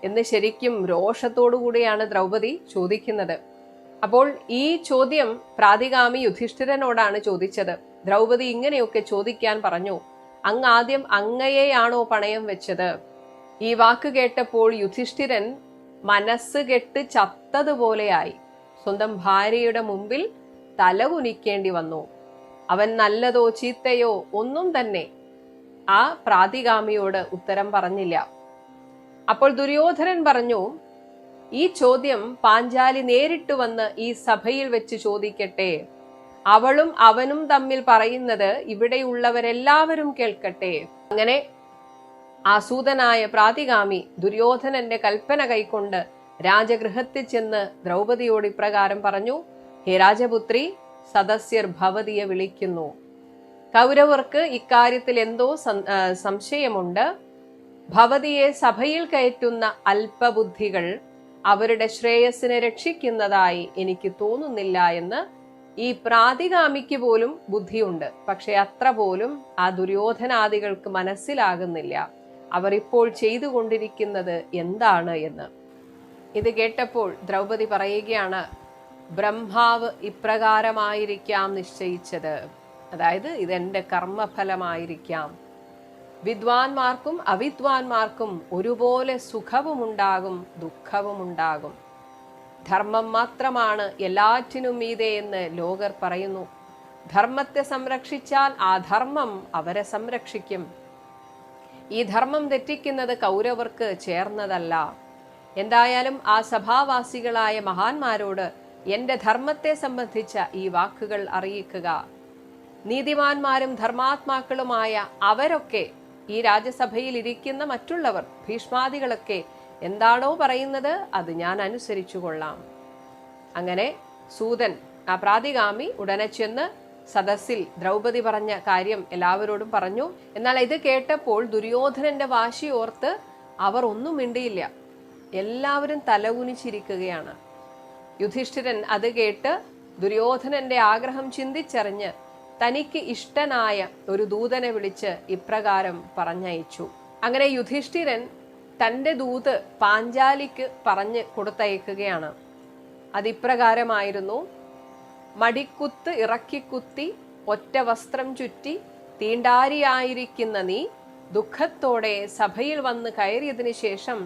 എന്ന് ശരിക്കും രോഷത്തോടു കൂടിയാണ് ദ്രൗപദി ചോദിക്കുന്നത്. അപ്പോൾ ഈ ചോദ്യം പ്രാതിഗാമി യുധിഷ്ഠിരനോടാണ് ചോദിച്ചത്. ദ്രൗപദി ഇങ്ങനെയൊക്കെ ചോദിക്കാൻ പറഞ്ഞു, അങ്ങ് ആദ്യം അങ്ങയെയാണോ പണയം വെച്ചത്? ഈ വാക്ക് കേട്ടപ്പോൾ യുധിഷ്ഠിരൻ മനസ്സ് കെട്ട് ചത്തതുപോലെയായി. സ്വന്തം ഭാര്യയുടെ മുമ്പിൽ തലകുനിക്കേണ്ടി വന്നു. അവൻ നല്ലതോ ചീത്തയോ ഒന്നും തന്നെ ആ പ്രാതിഗാമിയോട് ഉത്തരം പറഞ്ഞില്ല. അപ്പോൾ ദുര്യോധനൻ പറഞ്ഞു, ഈ ചോദ്യം പാഞ്ചാലി നേരിട്ട് വന്ന് ഈ സഭയിൽ വെച്ച് ചോദിക്കട്ടെ. അവളും അവനും തമ്മിൽ പറയുന്നത് ഇവിടെയുള്ളവരെല്ലാവരും കേൾക്കട്ടെ. അങ്ങനെ ആസൂതനായ പ്രാതിഗാമി ദുര്യോധനന്റെ കൽപ്പന കൈക്കൊണ്ട് രാജഗൃഹത്തിൽ ചെന്ന് ദ്രൗപദിയോട് ഇപ്രകാരം പറഞ്ഞു, ഹേ രാജപുത്രി, സദസ്യർ ഭവതിയെ വിളിക്കുന്നു. കൗരവർക്ക് ഇക്കാര്യത്തിൽ എന്തോ സംശയമുണ്ട്. ഭവതിയെ സഭയിൽ കയറ്റുന്ന അല്പബുദ്ധികൾ അവരുടെ ശ്രേയസ്സിനെ രക്ഷിക്കുന്നതായി എനിക്ക് തോന്നുന്നില്ല എന്ന് ഈ പ്രാതികാമിക്ക് പോലും ബുദ്ധിയുണ്ട്, പക്ഷെ അത്ര പോലും ആ ദുര്യോധനാദികൾക്ക് മനസ്സിലാകുന്നില്ല അവർ ഇപ്പോൾ ചെയ്തുകൊണ്ടിരിക്കുന്നത് എന്താണ് എന്ന്. ഇത് കേട്ടപ്പോൾ ദ്രൗപദി പറയുകയാണ്, ബ്രഹ്മാവ് ഇപ്രകാരമായിരിക്കാം നിശ്ചയിച്ചത്, അതായത് ഇതെന്റെ കർമ്മഫലമായിരിക്കാം. വിദ്വാൻമാർക്കും അവിദ്വാൻമാർക്കും ഒരുപോലെ സുഖവുമുണ്ടാകും ദുഃഖവുമുണ്ടാകും. ധർമ്മം മാത്രമാണ് എല്ലാറ്റിനും മീതെ എന്ന് ലോകർ പറയുന്നു. ധർമ്മത്തെ സംരക്ഷിച്ചാൽ ആ ധർമ്മം അവരെ സംരക്ഷിക്കും. ഈ ധർമ്മം തെറ്റിക്കുന്നത് കൗരവർക്ക് ചേർന്നതല്ല. എന്തായാലും ആ സഭാവാസികളായ മഹാന്മാരോട് എന്റെ ധർമ്മത്തെ സംബന്ധിച്ച ഈ വാക്കുകൾ അറിയിക്കുക. നീതിമാന്മാരും ധർമാത്മാക്കളുമായ അവരൊക്കെ, ഈ രാജ്യസഭയിൽ ഇരിക്കുന്ന മറ്റുള്ളവർ, ഭീഷ്മാദികളൊക്കെ എന്താണോ പറയുന്നത് അത് ഞാൻ അനുസരിച്ചു കൊള്ളാം. അങ്ങനെ സൂതൻ, ആ പ്രാതികാമി, ഉടനെ ചെന്ന് സദസ്സിൽ ദ്രൗപദി പറഞ്ഞ കാര്യം എല്ലാവരോടും പറഞ്ഞു. എന്നാൽ ഇത് കേട്ടപ്പോൾ ദുര്യോധനന്റെ വാശി ഓർത്ത് അവർ ഒന്നും മിണ്ടിയില്ല. എല്ലാവരും തലകുനിച്ചിരിക്കുകയാണ്. യുധിഷ്ഠിരൻ അത് കേട്ട് ദുര്യോധനന്റെ ആഗ്രഹം ചിന്തിച്ചറിഞ്ഞ് തനിക്ക് ഇഷ്ടനായ ഒരു ദൂതനെ വിളിച്ച് ഇപ്രകാരം പറഞ്ഞയച്ചു. അങ്ങനെ യുധിഷ്ഠിരൻ തന്റെ ദൂത് പാഞ്ചാലിക്ക് പറഞ്ഞ് കൊടുത്തയക്കുകയാണ്. അതിപ്രകാരമായിരുന്നു: മടിക്കുത്ത് ഇറക്കിക്കുത്തി ഒറ്റ വസ്ത്രം ചുറ്റി തീണ്ടാരിയായിരിക്കുന്ന നീ ദുഃഖത്തോടെ സഭയിൽ വന്ന് കയറിയതിനു ശേഷം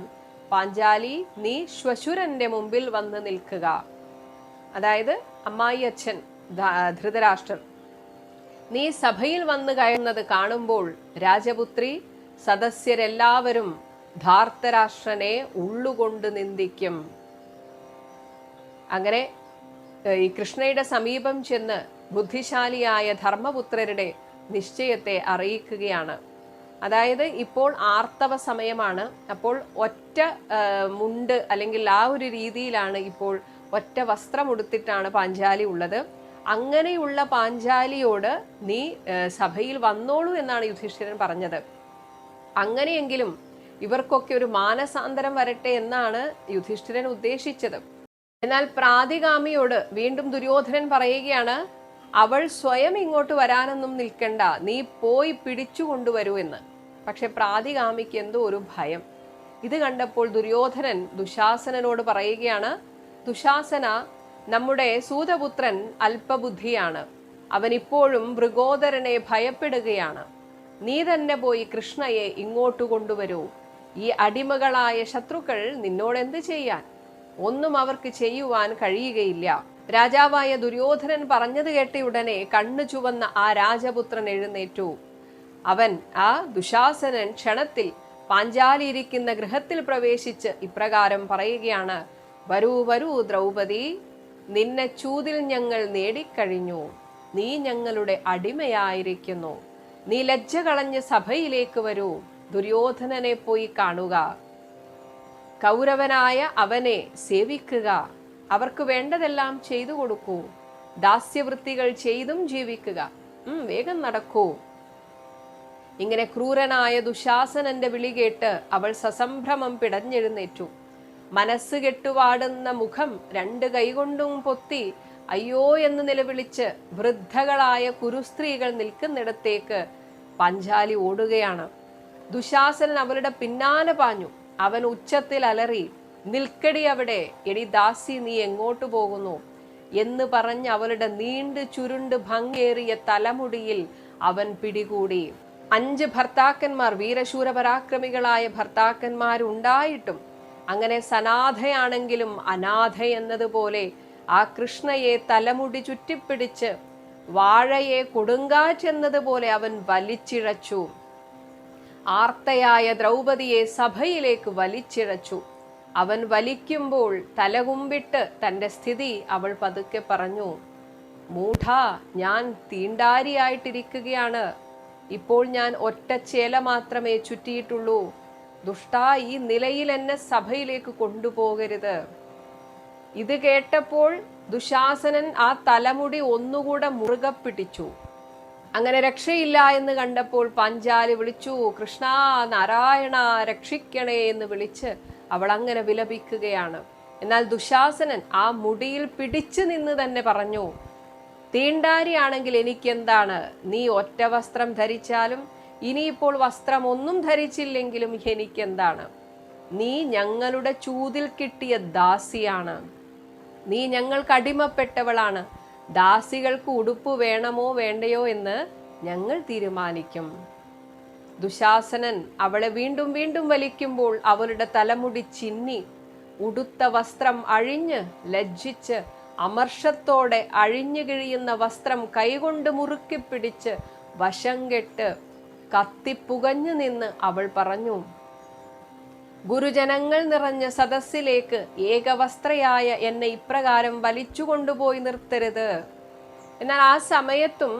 പാഞ്ചാലി, നീ ശ്വശുരന്റെ മുമ്പിൽ വന്ന് നിൽക്കുക. അതായത് അമ്മായി അച്ഛൻ ധൃതരാഷ്ട്രർ, നീ സഭയിൽ വന്ന് കയറുന്നത് കാണുമ്പോൾ രാജപുത്രി സദസ്യരെല്ലാവരും ധാർത്തരാഷ്ട്രനെ ഉള്ളുകൊണ്ട് നിന്ദിക്കും. അങ്ങനെ ഈ കൃഷ്ണയുടെ സമീപം ചെന്ന് ബുദ്ധിശാലിയായ ധർമ്മപുത്രരുടെ നിശ്ചയത്തെ അറിയിക്കുകയാണ്. അതായത് ഇപ്പോൾ ആർത്തവ സമയമാണ്. അപ്പോൾ ഒറ്റ മുണ്ട് അല്ലെങ്കിൽ ആ ഒരു രീതിയിലാണ്, ഇപ്പോൾ ഒറ്റ വസ്ത്രം ഉടുത്തിട്ടാണ് പാഞ്ചാലി ഉള്ളത്. അങ്ങനെയുള്ള പാഞ്ചാലിയോട് നീ സഭയിൽ വന്നോളൂ എന്നാണ് യുധിഷ്ഠിരൻ പറഞ്ഞത്. അങ്ങനെയെങ്കിലും ഇവർക്കൊക്കെ ഒരു മാനസാന്തരം വരട്ടെ എന്നാണ് യുധിഷ്ഠിരൻ ഉദ്ദേശിച്ചത്. എന്നാൽ പ്രാതികാമിയോട് വീണ്ടും ദുര്യോധനൻ പറയുകയാണ്, അവൾ സ്വയം ഇങ്ങോട്ട് വരാനൊന്നും നിൽക്കണ്ട, നീ പോയി പിടിച്ചു കൊണ്ടുവരൂ എന്ന്. പക്ഷെ പ്രാതികാമിക്ക് എന്തോ ഒരു ഭയം. ഇത് കണ്ടപ്പോൾ ദുര്യോധനൻ ദുശാസനനോട് പറയുകയാണ്, ദുശാസന, നമ്മുടെ സൂതപുത്രൻ അല്പബുദ്ധിയാണ്. അവൻ ഇപ്പോഴും മൃഗോദരനെ ഭയപ്പെടുകയാണ്. നീ തന്നെ പോയി കൃഷ്ണയെ ഇങ്ങോട്ട് കൊണ്ടുവരൂ. ഈ അടിമകളായ ശത്രുക്കൾ നിന്നോടെന്ത് ചെയ്യാൻ? ഒന്നും അവർക്ക് ചെയ്യുവാൻ കഴിയുകയില്ല. രാജാവായ ദുര്യോധനൻ പറഞ്ഞത് കേട്ടയുടനെ കണ്ണു ചുവന്ന ആ രാജപുത്രൻ എഴുന്നേറ്റു. അവൻ, ആ ദുശാസനൻ, ക്ഷണത്തിൽ പാഞ്ചാലി ഇരിക്കുന്ന ഗൃഹത്തിൽ പ്രവേശിച്ച് ഇപ്രകാരം പറയുകയാണ്: വരൂ വരൂ ദ്രൗപദി, നിന്നെ ചൂതിൽ ഞങ്ങൾ നേടിക്കഴിഞ്ഞു. നീ ഞങ്ങളുടെ അടിമയായിരിക്കുന്നു. നീ ലജ്ജ കളഞ്ഞ് സഭയിലേക്ക് വരൂ. ദുര്യോധനനെ പോയി കാണുക. കൗരവനായ അവനെ സേവിക്കുക. അവർക്ക് വേണ്ടതെല്ലാം ചെയ്തു കൊടുക്കൂ. ദാസ്യവൃത്തികൾ ചെയ്തും ജീവിക്കുക. വേഗം നടക്കൂ. ഇങ്ങനെ ക്രൂരനായ ദുശാസനന്റെ വിളി കേട്ട് അവൾ സസംഭ്രമം പിടഞ്ഞെഴുന്നേറ്റു. മനസ്സ് കെട്ടുവാടുന്ന മുഖം രണ്ട് കൈകൊണ്ടും പൊത്തി അയ്യോ എന്ന് നിലവിളിച്ച് വൃദ്ധകളായ കുരുസ്ത്രീകൾ നിൽക്കുന്നിടത്തേക്ക് പാഞ്ചാലി ഓടുകയാണ്. ദുശാസനൻ അവളുടെ പിന്നാലെ പാഞ്ഞു. അവൻ ഉച്ചത്തിൽ അലറി, നിൽക്കടി അവിടെ, എടി ദാസി, നീ എങ്ങോട്ട് പോകുന്നു എന്ന് പറഞ്ഞ് അവളുടെ നീണ്ട് ചുരുണ്ട് ഭംഗേറിയ തലമുടിയിൽ അവൻ പിടികൂടി. 5 ഭർത്താക്കന്മാർ, വീരശൂരപരാക്രമികളായ ഭർത്താക്കന്മാരുണ്ടായിട്ടും അങ്ങനെ സനാഥയാണെങ്കിലും അനാഥ എന്നതുപോലെ ആ കൃഷ്ണയെ തലമുടി ചുറ്റിപ്പിടിച്ച് വാഴയെ കൊടുങ്കാറ്റെന്നതുപോലെ അവൻ വലിച്ചിഴച്ചു. ആർത്തയായ ദ്രൗപദിയെ സഭയിലേക്ക് വലിച്ചിഴച്ചു. അവൻ വലിക്കുമ്പോൾ തലകുമ്പിട്ട് തന്റെ സ്ഥിതി അവൾ പതുക്കെ പറഞ്ഞു: മൂഢ, ഞാൻ തീണ്ടാരിയായിട്ടിരിക്കുകയാണ്. ഇപ്പോൾ ഞാൻ ഒറ്റച്ചേല മാത്രമേ ചുറ്റിയിട്ടുള്ളൂ. ദുഷ്ടാ, ഈ നിലയിൽ എന്നെ സഭയിലേക്ക് കൊണ്ടുപോകരുത്. ഇത് കേട്ടപ്പോൾ ദുശാസനൻ ആ തലമുടി ഒന്നുകൂടെ മുറുകെ പിടിച്ചു. അങ്ങനെ രക്ഷയില്ല എന്ന് കണ്ടപ്പോൾ പാഞ്ചാലി വിളിച്ചു: കൃഷ്ണ, നാരായണ, രക്ഷിക്കണേ എന്ന് വിളിച്ച് അവൾ അങ്ങനെ വിലപിക്കുകയാണ്. എന്നാൽ ദുശാസനൻ ആ മുടിയിൽ പിടിച്ചു നിന്ന് തന്നെ പറഞ്ഞു: തീണ്ടാരിയാണെങ്കിൽ എനിക്കെന്താണ്? നീ ഒറ്റ വസ്ത്രം ധരിച്ചാലും ഇനിയിപ്പോൾ വസ്ത്രം ഒന്നും ധരിച്ചില്ലെങ്കിലും എനിക്കെന്താണ്? നീ ഞങ്ങളുടെ ചൂതിൽ കിട്ടിയ ദാസിയാണ്. നീ ഞങ്ങൾക്ക് അടിമപ്പെട്ടവളാണ്. ദാസികൾക്ക് ഉടുപ്പ് വേണമോ വേണ്ടയോ എന്ന് ഞങ്ങൾ തീരുമാനിക്കും. ദുശാസനൻ അവളെ വീണ്ടും വീണ്ടും വലിക്കുമ്പോൾ അവളുടെ തലമുടി ചിന്നി, ഉടുത്ത വസ്ത്രം അഴിഞ്ഞ് ലജ്ജിച്ച് അമർഷത്തോടെ അഴിഞ്ഞു കിഴിയുന്ന വസ്ത്രം കൈകൊണ്ട് മുറുക്കി പിടിച്ച് വശം കെട്ട് കത്തിപ്പുകഞ്ഞു നിന്ന് അവൾ പറഞ്ഞു, ഗുരുജനങ്ങൾ നിറഞ്ഞ സദസ്സിലേക്ക് ഏകവസ്ത്രയായ എന്നെ ഇപ്രകാരം വലിച്ചു കൊണ്ടുപോയി നിർത്തരുത്. എന്നാൽ ആ സമയത്തും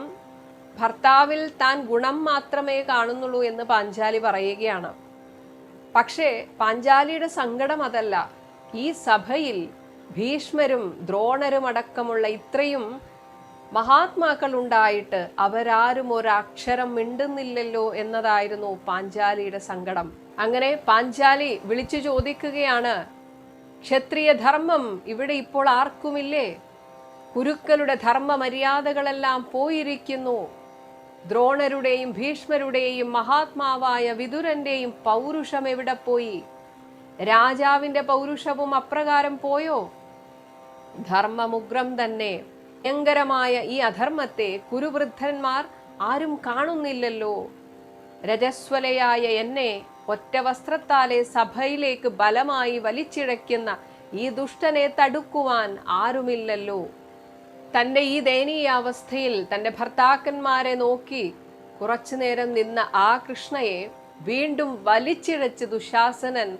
ഭർത്താവിൽ താൻ ഗുണം മാത്രമേ കാണുന്നുള്ളൂ എന്ന് പാഞ്ചാലി പറയുകയാണ്. പക്ഷേ പാഞ്ചാലിയുടെ സങ്കടം അതല്ല. ഈ സഭയിൽ ഭീഷ്മരും ദ്രോണരും അടക്കമുള്ള ഇത്രയും മഹാത്മാക്കൾ ഉണ്ടായിട്ട് അവരാരും ഒരക്ഷരം മിണ്ടുന്നില്ലല്ലോ എന്നതായിരുന്നു പാഞ്ചാലിയുടെ സങ്കടം. അങ്ങനെ പാഞ്ചാലി വിളിച്ചു ചോദിക്കുകയാണ്, ക്ഷത്രിയ ധർമ്മം ഇവിടെ ഇപ്പോൾ ആർക്കുമില്ലേ? കുരുക്കളുടെ ധർമ്മ മര്യാദകളെല്ലാം പോയിരിക്കുന്നു. ദ്രോണരുടെയും ഭീഷ്മരുടെയും മഹാത്മാവായ വിതുരന്റെയും പൗരുഷം എവിടെ പോയി? രാജാവിന്റെ പൗരുഷവും അപ്രകാരം പോയോ? ധർമ്മമുഗ്രം തന്നെ. ഭയങ്കരമായ ഈ അധർമ്മത്തെ കുരുവൃദ്ധന്മാർ ആരും കാണുന്നില്ലല്ലോ. രജസ്വലയായ എന്നെ ഒറ്റ വസ്ത്രത്താലെ സഭയിലേക്ക് ബലമായി വലിച്ചിഴയ്ക്കുന്ന ഈ ദുഷ്ടനെ തടുക്കുവാൻ ആരുമില്ലല്ലോ. തൻ്റെ ഈ ദയനീയാവസ്ഥയിൽ തൻ്റെ ഭർത്താക്കന്മാരെ നോക്കി കുറച്ചു നേരം നിന്ന ആ കൃഷ്ണയെ വീണ്ടും വലിച്ചിഴച്ച് ദുശാസനൻ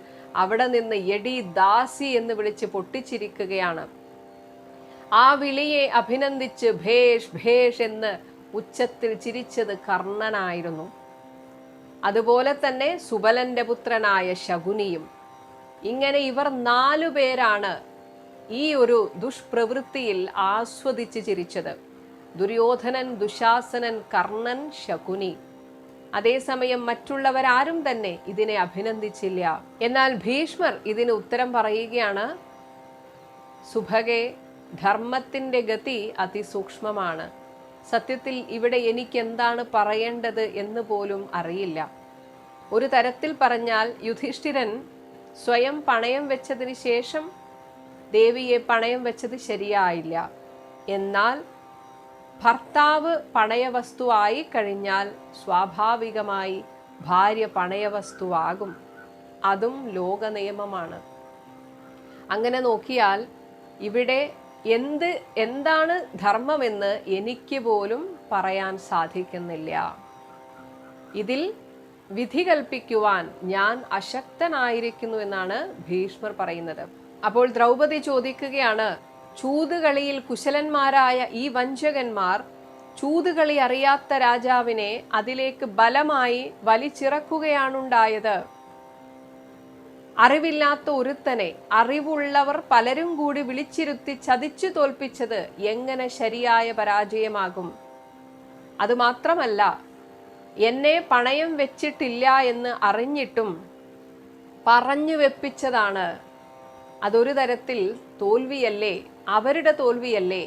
അവിടെ നിന്ന് എടി ദാസി എന്ന് വിളിച്ച് പൊട്ടിച്ചിരിക്കുകയാണ്. ആ വിളിയെ അഭിനന്ദിച്ച് ഭേഷ് ഭേഷ് എന്ന് ഉച്ചത്തിൽ ചിരിച്ചത് കർണനായിരുന്നു. അതുപോലെ തന്നെ സുബലന്റെ പുത്രനായ ശകുനിയും. ഇങ്ങനെ ഇവർ 4 പേരാണ് ഈ ഒരു ദുഷ്പ്രവൃത്തിയിൽ ആസ്വദിച്ച് ചിരിച്ചത്. ദുര്യോധനൻ, ദുശാസനൻ, കർണൻ, ശകുനി. അതേസമയം മറ്റുള്ളവരാരും തന്നെ ഇതിനെ അഭിനന്ദിച്ചില്ല. എന്നാൽ ഭീഷ്മർ ഇതിന് ഉത്തരം പറയുകയാണ്, സുഭഗേ, ധർമ്മത്തിന്റെ ഗതി അതിസൂക്ഷ്മമാണ്. സത്യത്തിൽ ഇവിടെ എനിക്ക് എന്താണ് പറയേണ്ടത് എന്ന് പോലും അറിയില്ല. ഒരു തരത്തിൽ പറഞ്ഞാൽ യുധിഷ്ഠിരൻ സ്വയം പണയം വെച്ചതിന് ശേഷം ദേവിയെ പണയം വെച്ചത് ശരിയായില്ല. എന്നാൽ ഭർത്താവ് പണയവസ്തുവായി കഴിഞ്ഞാൽ സ്വാഭാവികമായി ഭാര്യ പണയവസ്തുവാകും. അതും ലോക നിയമമാണ്. അങ്ങനെ നോക്കിയാൽ ഇവിടെ എന്താണ് ധർമ്മമെന്ന് എനിക്ക് പോലും പറയാൻ സാധിക്കുന്നില്ല. ഇതിൽ വിധി കൽപ്പിക്കുവാൻ ഞാൻ അശക്തനായിരിക്കുന്നു എന്നാണ് ഭീഷ്മർ പറയുന്നത്. അപ്പോൾ ദ്രൗപദി ചോദിക്കുകയാണ്, ചൂതുകളിയിൽ കുശലന്മാരായ ഈ വഞ്ചകന്മാർ ചൂതുകളി അറിയാത്ത രാജാവിനെ അതിലേക്ക് ബലമായി വലിച്ചിറക്കുകയാണുണ്ടായത്. അറിവില്ലാത്ത ഒരുത്തനെ അറിവുള്ളവർ പലരും കൂടി വിളിച്ചിരുത്തി ചതിച്ചു തോൽപ്പിച്ചത് എങ്ങനെ ശരിയായ പരാജയമാകും? അതുമാത്രമല്ല, എന്നെ പണയം വെച്ചിട്ടില്ല എന്ന് അറിഞ്ഞിട്ടും പറഞ്ഞു വെപ്പിച്ചതാണ്. അതൊരു തരത്തിൽ തോൽവിയല്ലേ? അവരുടെ തോൽവിയല്ലേ?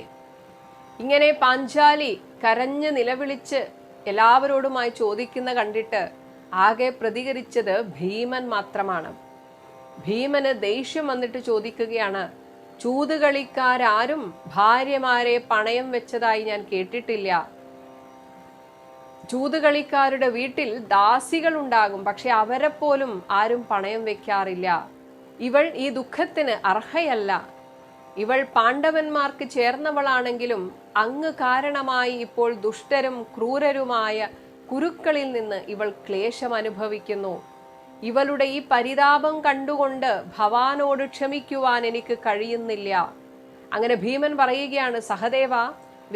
ഇങ്ങനെ പാഞ്ചാലി കരഞ്ഞ് നിലവിളിച്ച് എല്ലാവരോടുമായി ചോദിക്കുന്ന കണ്ടിട്ട് ആകെ പ്രതികരിച്ചത് ഭീമൻ മാത്രമാണ്. ഭീമന് ദേഷ്യം വന്നിട്ട് ചോദിക്കുകയാണ്, ചൂതുകളിക്കാരും ഭാര്യമാരെ പണയം വെച്ചതായി ഞാൻ കേട്ടിട്ടില്ല. ചൂതുകളിക്കാരുടെ വീട്ടിൽ ദാസികൾ ഉണ്ടാകും, പക്ഷെ അവരെ പോലും ആരും പണയം വെക്കാറില്ല. ഇവൾ ഈ ദുഃഖത്തിന് അർഹയല്ല. ഇവൾ പാണ്ഡവന്മാർക്ക് ചേർന്നവളാണെങ്കിലും അങ്ങ് കാരണമായി ഇപ്പോൾ ദുഷ്ടരും ക്രൂരരുമായ കുരുക്കളിൽ നിന്ന് ഇവൾ ക്ലേശം അനുഭവിക്കുന്നു. ഇവളുടെ ഈ പരിതാപം കണ്ടുകൊണ്ട് ഭവാനോട് ക്ഷമിക്കുവാൻ എനിക്ക് കഴിയുന്നില്ല. അങ്ങനെ ഭീമൻ പറയുകയാണ്, സഹദേവ,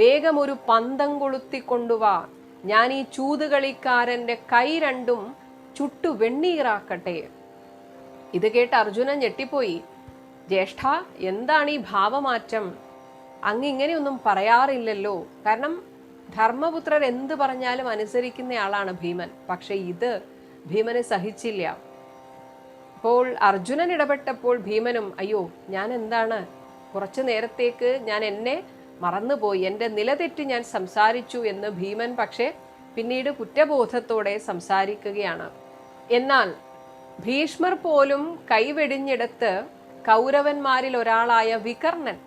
വേഗം ഒരു പന്തം കൊളുത്തിക്കൊണ്ടുവാ. ഞാൻ ഈ ചൂതുകളിക്കാരൻ്റെ കൈ രണ്ടും ചുട്ടു വെണ്ണീറാക്കട്ടെ. ഇത് കേട്ട് അർജുനൻ ഞെട്ടിപ്പോയി. ജ്യേഷ്ഠ, എന്താണ് ഈ ഭാവമാറ്റം? അങ്ങ് ഇങ്ങനെയൊന്നും പറയാറില്ലല്ലോ. കാരണം ധർമ്മപുത്രർ എന്ത് പറഞ്ഞാലും അനുസരിക്കുന്നയാളാണ് ഭീമൻ. പക്ഷെ ഇത് ഭീമനെ സഹിച്ചില്ല. അപ്പോൾ അർജുനൻ ഇടപെട്ടപ്പോൾ ഭീമനും, അയ്യോ, ഞാൻ എന്താണ്, കുറച്ചു നേരത്തേക്ക് ഞാൻ എന്നെ മറന്നുപോയി, എൻ്റെ നിലതെറ്റി ഞാൻ സംസാരിച്ചു എന്ന് ഭീമൻ പക്ഷേ പിന്നീട് കുറ്റബോധത്തോടെ സംസാരിക്കുകയാണ്. എന്നാൽ ഭീഷ്മർ പോലും കൈവെടിഞ്ഞെടുത്ത് കൗരവന്മാരിൽ ഒരാളായ വികർണൻ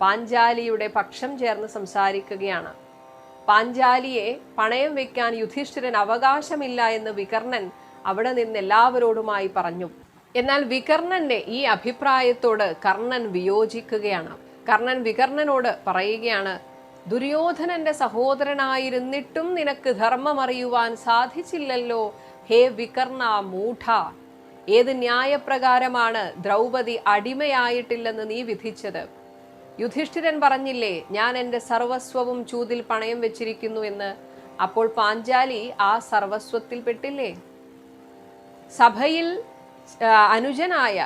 പാഞ്ചാലിയുടെ പക്ഷം ചേർന്ന് സംസാരിക്കുകയാണ്. പാഞ്ചാലിയെ പണയം വെക്കാൻ യുധിഷ്ഠിരൻ അവകാശമില്ല എന്ന് വികർണൻ അവിടെ നിന്ന് എല്ലാവരോടുമായി പറഞ്ഞു. എന്നാൽ വികർണന്റെ ഈ അഭിപ്രായത്തോട് കർണൻ വിയോജിക്കുകയാണ്. കർണൻ വികർണനോട് പറയുകയാണ്, ദുര്യോധനന്റെ സഹോദരനായിരുന്നിട്ടും നിനക്ക് ധർമ്മം അറിയുവാൻ സാധിച്ചില്ലല്ലോ ഹേ വികർണ മൂഢ. ഏത് ന്യായപ്രകാരമാണ് ദ്രൗപദി അടിമയായിട്ടില്ലെന്ന് നീ വിധിച്ചത്? യുധിഷ്ഠിരൻ പറഞ്ഞില്ലേ ഞാൻ എൻ്റെ സർവസ്വവും ചൂതിൽ പണയം വെച്ചിരിക്കുന്നു എന്ന്? അപ്പോൾ പാഞ്ചാലി ആ സർവസ്വത്തിൽ പെട്ടില്ലേ? സഭയിൽ അനുജനായ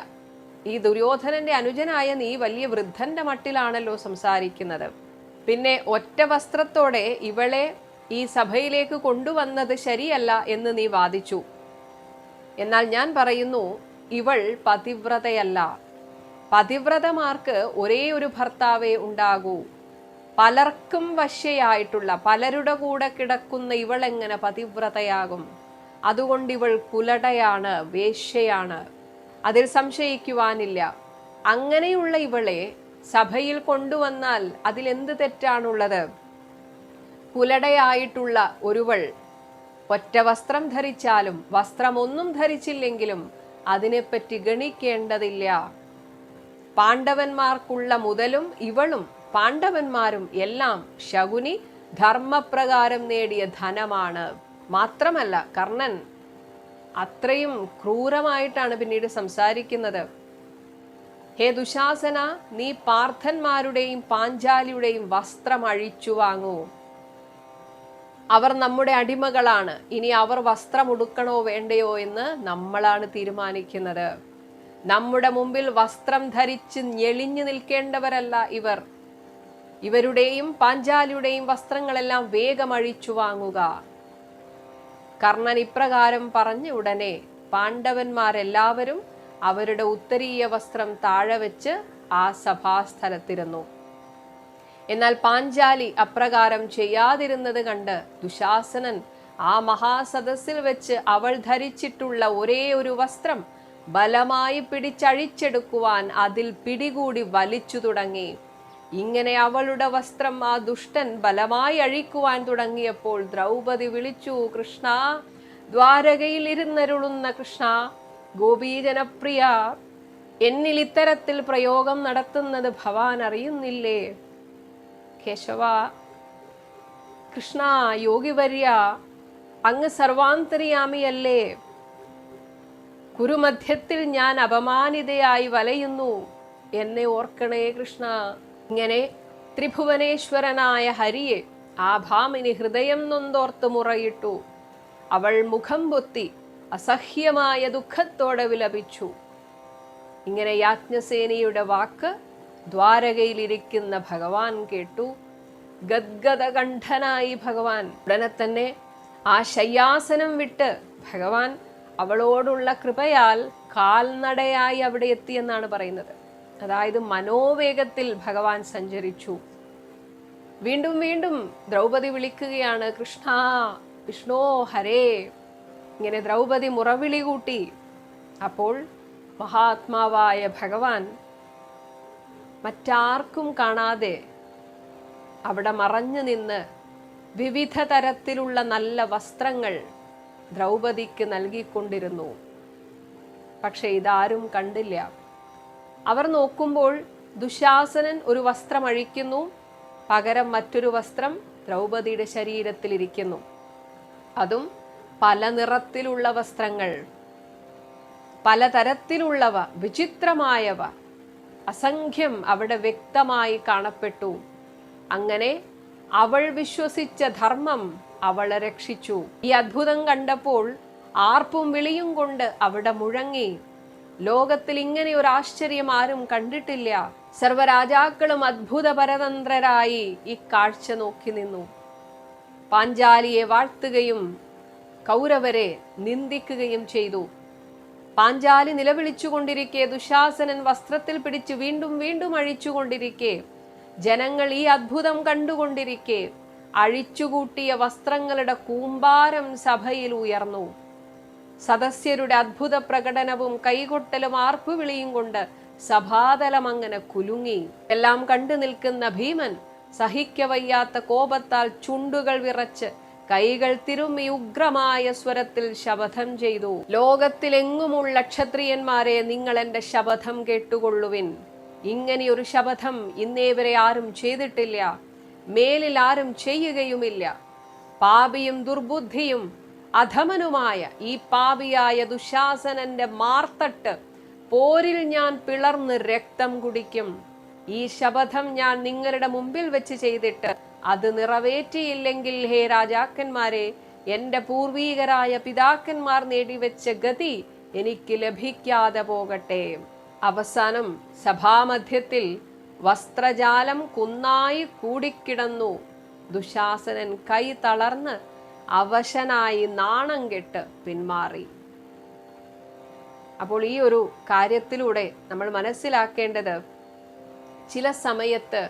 ഈ ദുര്യോധനന്റെ അനുജനായ നീ വലിയ വൃദ്ധന്റെ മട്ടിലാണല്ലോ സംസാരിക്കുന്നത്. പിന്നെ ഒറ്റ വസ്ത്രത്തോടെ ഇവളെ ഈ സഭയിലേക്ക് കൊണ്ടുവന്നത് ശരിയല്ല എന്ന് നീ വാദിച്ചു. എന്നാൽ ഞാൻ പറയുന്നു, ഇവൾ പതിവ്രതയല്ല. പതിവ്രതമാർക്ക് ഒരേ ഒരു ഭർത്താവേ ഉണ്ടാകൂ. പലർക്കും വശ്യയായിട്ടുള്ള പലരുടെ കൂടെ കിടക്കുന്ന ഇവൾ എങ്ങനെ പതിവ്രതയാകും? അതുകൊണ്ട് ഇവൾ കുലടയാണ്, വേശ്യയാണ്, അതിൽ സംശയിക്കുവാനില്ല. അങ്ങനെയുള്ള ഇവളെ സഭയിൽ കൊണ്ടുവന്നാൽ അതിലെന്ത് തെറ്റാണുള്ളത്? കുലടയായിട്ടുള്ള ഒരുവൾ ഒറ്റ വസ്ത്രം ധരിച്ചാലും വസ്ത്രമൊന്നും ധരിച്ചില്ലെങ്കിലും അതിനെപ്പറ്റി ഗണിക്കേണ്ടതില്ല. പാണ്ഡവന്മാർക്കുള്ള മുതലും ഇവളും പാണ്ഡവന്മാരും എല്ലാം ശകുനി ധർമ്മപ്രകാരം നേടിയ ധനമാണ്. മാത്രമല്ല കർണൻ അത്രയും ക്രൂരമായിട്ടാണ് പിന്നീട് സംസാരിക്കുന്നത്. ഹേ ദുശാസന, നീ പാർത്ഥന്മാരുടെയും പാഞ്ചാലിയുടെയും വസ്ത്രം അഴിച്ചു വാങ്ങൂ. അവർ നമ്മുടെ അടിമകളാണ്. ഇനി അവർ വസ്ത്രം ഉടുക്കണോ വേണ്ടയോ എന്ന് നമ്മളാണ് തീരുമാനിക്കുന്നത്. നമ്മുടെ മുമ്പിൽ വസ്ത്രം ധരിച്ച് ഞെളിഞ്ഞു നിൽക്കേണ്ടവരല്ല ഇവർ. ഇവരുടെയും പാഞ്ചാലിയുടെയും വസ്ത്രങ്ങളെല്ലാം വേഗം അഴിച്ചു വാങ്ങുക. കർണൻ ഇപ്രകാരം പറഞ്ഞ ഉടനെ പാണ്ഡവന്മാരെല്ലാവരും അവരുടെ ഉത്തരീയ വസ്ത്രം താഴെ വെച്ച് ആ സഭാസ്ഥലത്തിരുന്നു. എന്നാൽ പാഞ്ചാലി അപ്രകാരം ചെയ്യാതിരുന്നത് കണ്ട് ദുശാസനൻ ആ മഹാസദസ്സിൽ വെച്ച് അവൾ ധരിച്ചിട്ടുള്ള ഒരേ ഒരു വസ്ത്രം ബലമായി പിടിച്ചഴിച്ചെടുക്കുവാൻ അതിൽ പിടികൂടി വലിച്ചു തുടങ്ങി. ഇങ്ങനെ അവളുടെ വസ്ത്രം ആ ദുഷ്ടൻ ബലമായി അഴിക്കുവാൻ തുടങ്ങിയപ്പോൾ ദ്രൗപദി വിളിച്ചു, കൃഷ്ണ, ദ്വാരകയിൽ ഇരുന്നരുളുന്ന കൃഷ്ണ, ഗോപീജനപ്രിയ, എന്നിൽ ഇത്തരത്തിൽ പ്രയോഗം നടത്തുന്നത് ഭവാൻ അറിയുന്നില്ലേ? കേശവ, കൃഷ്ണ, യോഗിവര്യ, അങ്ങ് സർവാന്തര്യാമിയല്ലേ? കുരുമധ്യത്തിൽ ഞാൻ അപമാനിതയായി വലയുന്നു, എന്നെ ഓർക്കണേ കൃഷ്ണ. ഇങ്ങനെ ത്രിഭുവനേശ്വരനായ ഹരിയെ ആ ഭാമിനി ഹൃദയം നൊന്തോർത്ത് മുറയിട്ടു. അവൾ മുഖം പൊത്തി അസഹ്യമായ ദുഃഖത്തോടെ വിലപിച്ചു. ഇങ്ങനെ യാജ്ഞസേനിയുടെ വാക്ക് ദ്വാരകയിലിരിക്കുന്ന ഭഗവാൻ കേട്ടു. ഗദ്ഗദകണ്ഠനായി ഭഗവാൻ. ഉടനെ തന്നെ ആ ശയ്യാസനം വിട്ട് ഭഗവാൻ അവളോടുള്ള കൃപയാൽ കാൽനടയായി അവിടെ എത്തിയെന്നാണ് പറയുന്നത്. അതായത് മനോവേഗത്തിൽ ഭഗവാൻ സഞ്ചരിച്ചു. വീണ്ടും വീണ്ടും ദ്രൗപദി വിളിക്കുകയാണ്, കൃഷ്ണ, വിഷ്ണോ, ഹരേ. ഇങ്ങനെ ദ്രൗപദി മുറവിളി കൂട്ടി. അപ്പോൾ മഹാത്മാവായ ഭഗവാൻ മറ്റാർക്കും കാണാതെ അവിടെ മറഞ്ഞു നിന്ന് വിവിധ തരത്തിലുള്ള നല്ല വസ്ത്രങ്ങൾ ദ്രൗപദിക്ക് നൽകിക്കൊണ്ടിരുന്നു. പക്ഷെ ഇതാരും കണ്ടില്ല. അവർ നോക്കുമ്പോൾ ദുശാസനൻ ഒരു വസ്ത്രം അഴിക്കുന്നു, പകരം മറ്റൊരു വസ്ത്രം ദ്രൗപദിയുടെ ശരീരത്തിലിരിക്കുന്നു. അതും പല നിറത്തിലുള്ള വസ്ത്രങ്ങൾ, പലതരത്തിലുള്ളവ, വിചിത്രമായവ, അസംഖ്യം അവിടെ വ്യക്തമായി കാണപ്പെട്ടു. അങ്ങനെ അവൾ വിശ്വസിച്ച ധർമ്മം അവളെ രക്ഷിച്ചു. ഈ അത്ഭുതം കണ്ടപ്പോൾ ആർപ്പും വിളിയും കൊണ്ട് അവിടെ മുഴങ്ങി. ലോകത്തിൽ ഇങ്ങനെ ഒരു ആശ്ചര്യം ആരും കണ്ടിട്ടില്ല. സർവരാജാക്കളും അത്ഭുത പരതന്ത്രരായി ഈ കാഴ്ച നോക്കി നിന്നു. പാഞ്ചാലിയെ വാഴ്ത്തുകയും കൗരവരെ നിന്ദിക്കുകയും ചെയ്തു. പാഞ്ചാലി നിലവിളിച്ചുകൊണ്ടിരിക്കെ, ദുശാസനൻ വസ്ത്രത്തിൽ പിടിച്ച് വീണ്ടും വീണ്ടും അഴിച്ചുകൊണ്ടിരിക്കെ, ജനങ്ങൾ ഈ അത്ഭുതം കണ്ടുകൊണ്ടിരിക്കെ അഴിച്ചുകൂട്ടിയ വസ്ത്രങ്ങളുടെ കൂമ്പാരം സഭയിൽ ഉയർന്നു. സദസ്യരുടെ അത്ഭുത പ്രകടനവും കൈകൊട്ടലും ആർപ്പുവിളിയും കൊണ്ട് സഭാതലം അങ്ങനെ കുലുങ്ങി. എല്ലാം കണ്ടു നിൽക്കുന്ന ഭീമൻ സഹിക്കവയ്യാത്ത കോപത്താൽ ചുണ്ടുകൾ വിറച്ച് കൈകൾ തിരുമ്മി ഉഗ്രമായ സ്വരത്തിൽ ശപഥം ചെയ്തു. ലോകത്തിലെങ്ങുമുള്ള ക്ഷത്രിയന്മാരെ, നിങ്ങൾ എന്റെ ശപഥം കേട്ടുകൊള്ളുവിൻ. ഇങ്ങനെയൊരു ശപഥം ഇന്നേ വരെ ആരും ചെയ്തിട്ടില്ല, മേലിൽ ആരും ചെയ്യുകയുമില്ല. പാപിയും ദുർബുദ്ധിയും അധമനുമായ ഈ പാപിയായ ദുശാസനന്റെ മാർത്തട്ട് പോരിൽ ഞാൻ പിളർന്ന് രക്തം കുടിക്കും. ഈ ശപഥം ഞാൻ നിങ്ങളുടെ മുമ്പിൽ വെച്ച് ചെയ്തിട്ട് അത് നിറവേറ്റിയില്ലെങ്കിൽ, ഹേ രാജാക്കന്മാരെ, എന്റെ പൂർവീകരായ പിതാക്കന്മാർ നേടിവെച്ച ഗതി എനിക്ക് ലഭിക്കാതെ പോകട്ടെ. അവസാനം സഭാമധ്യത്തിൽ വസ്ത്രജാലം കുന്നായി കൂടിക്കിടന്നു. ദുശാസനൻ കൈ തളർന്ന് അവശനായി നാണം കെട്ട് പിന്മാറി. അപ്പോൾ ഈ ഒരു കാര്യത്തിലൂടെ നമ്മൾ മനസ്സിലാക്കേണ്ടത്, ചില സമയത്ത്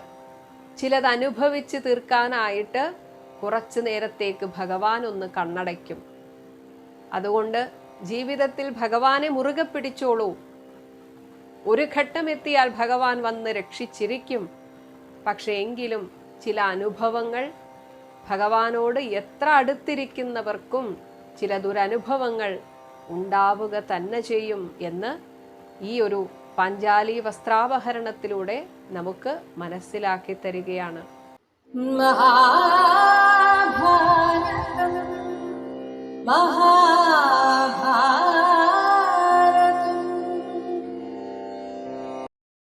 ചിലത് അനുഭവിച്ച് തീർക്കാനായിട്ട് കുറച്ചു നേരത്തേക്ക് ഭഗവാൻ ഒന്ന് കണ്ണടയ്ക്കും. അതുകൊണ്ട് ജീവിതത്തിൽ ഭഗവാനെ മുറുകെ പിടിച്ചോളൂ. ഒരു ഘട്ടം എത്തിയാൽ ഭഗവാൻ വന്ന് രക്ഷിച്ചിരിക്കും. പക്ഷെ എങ്കിലും ചില അനുഭവങ്ങൾ ഭഗവാനോട് എത്ര അടുത്തിരിക്കുന്നവർക്കും ചില ദുരനുഭവങ്ങൾ ഉണ്ടാവുക തന്നെ ചെയ്യും എന്ന് ഈ ഒരു പാഞ്ചാലി വസ്ത്രാപഹരണത്തിലൂടെ നമുക്ക് മനസ്സിലാക്കി തരികയാണ്. മഹാഭാരതം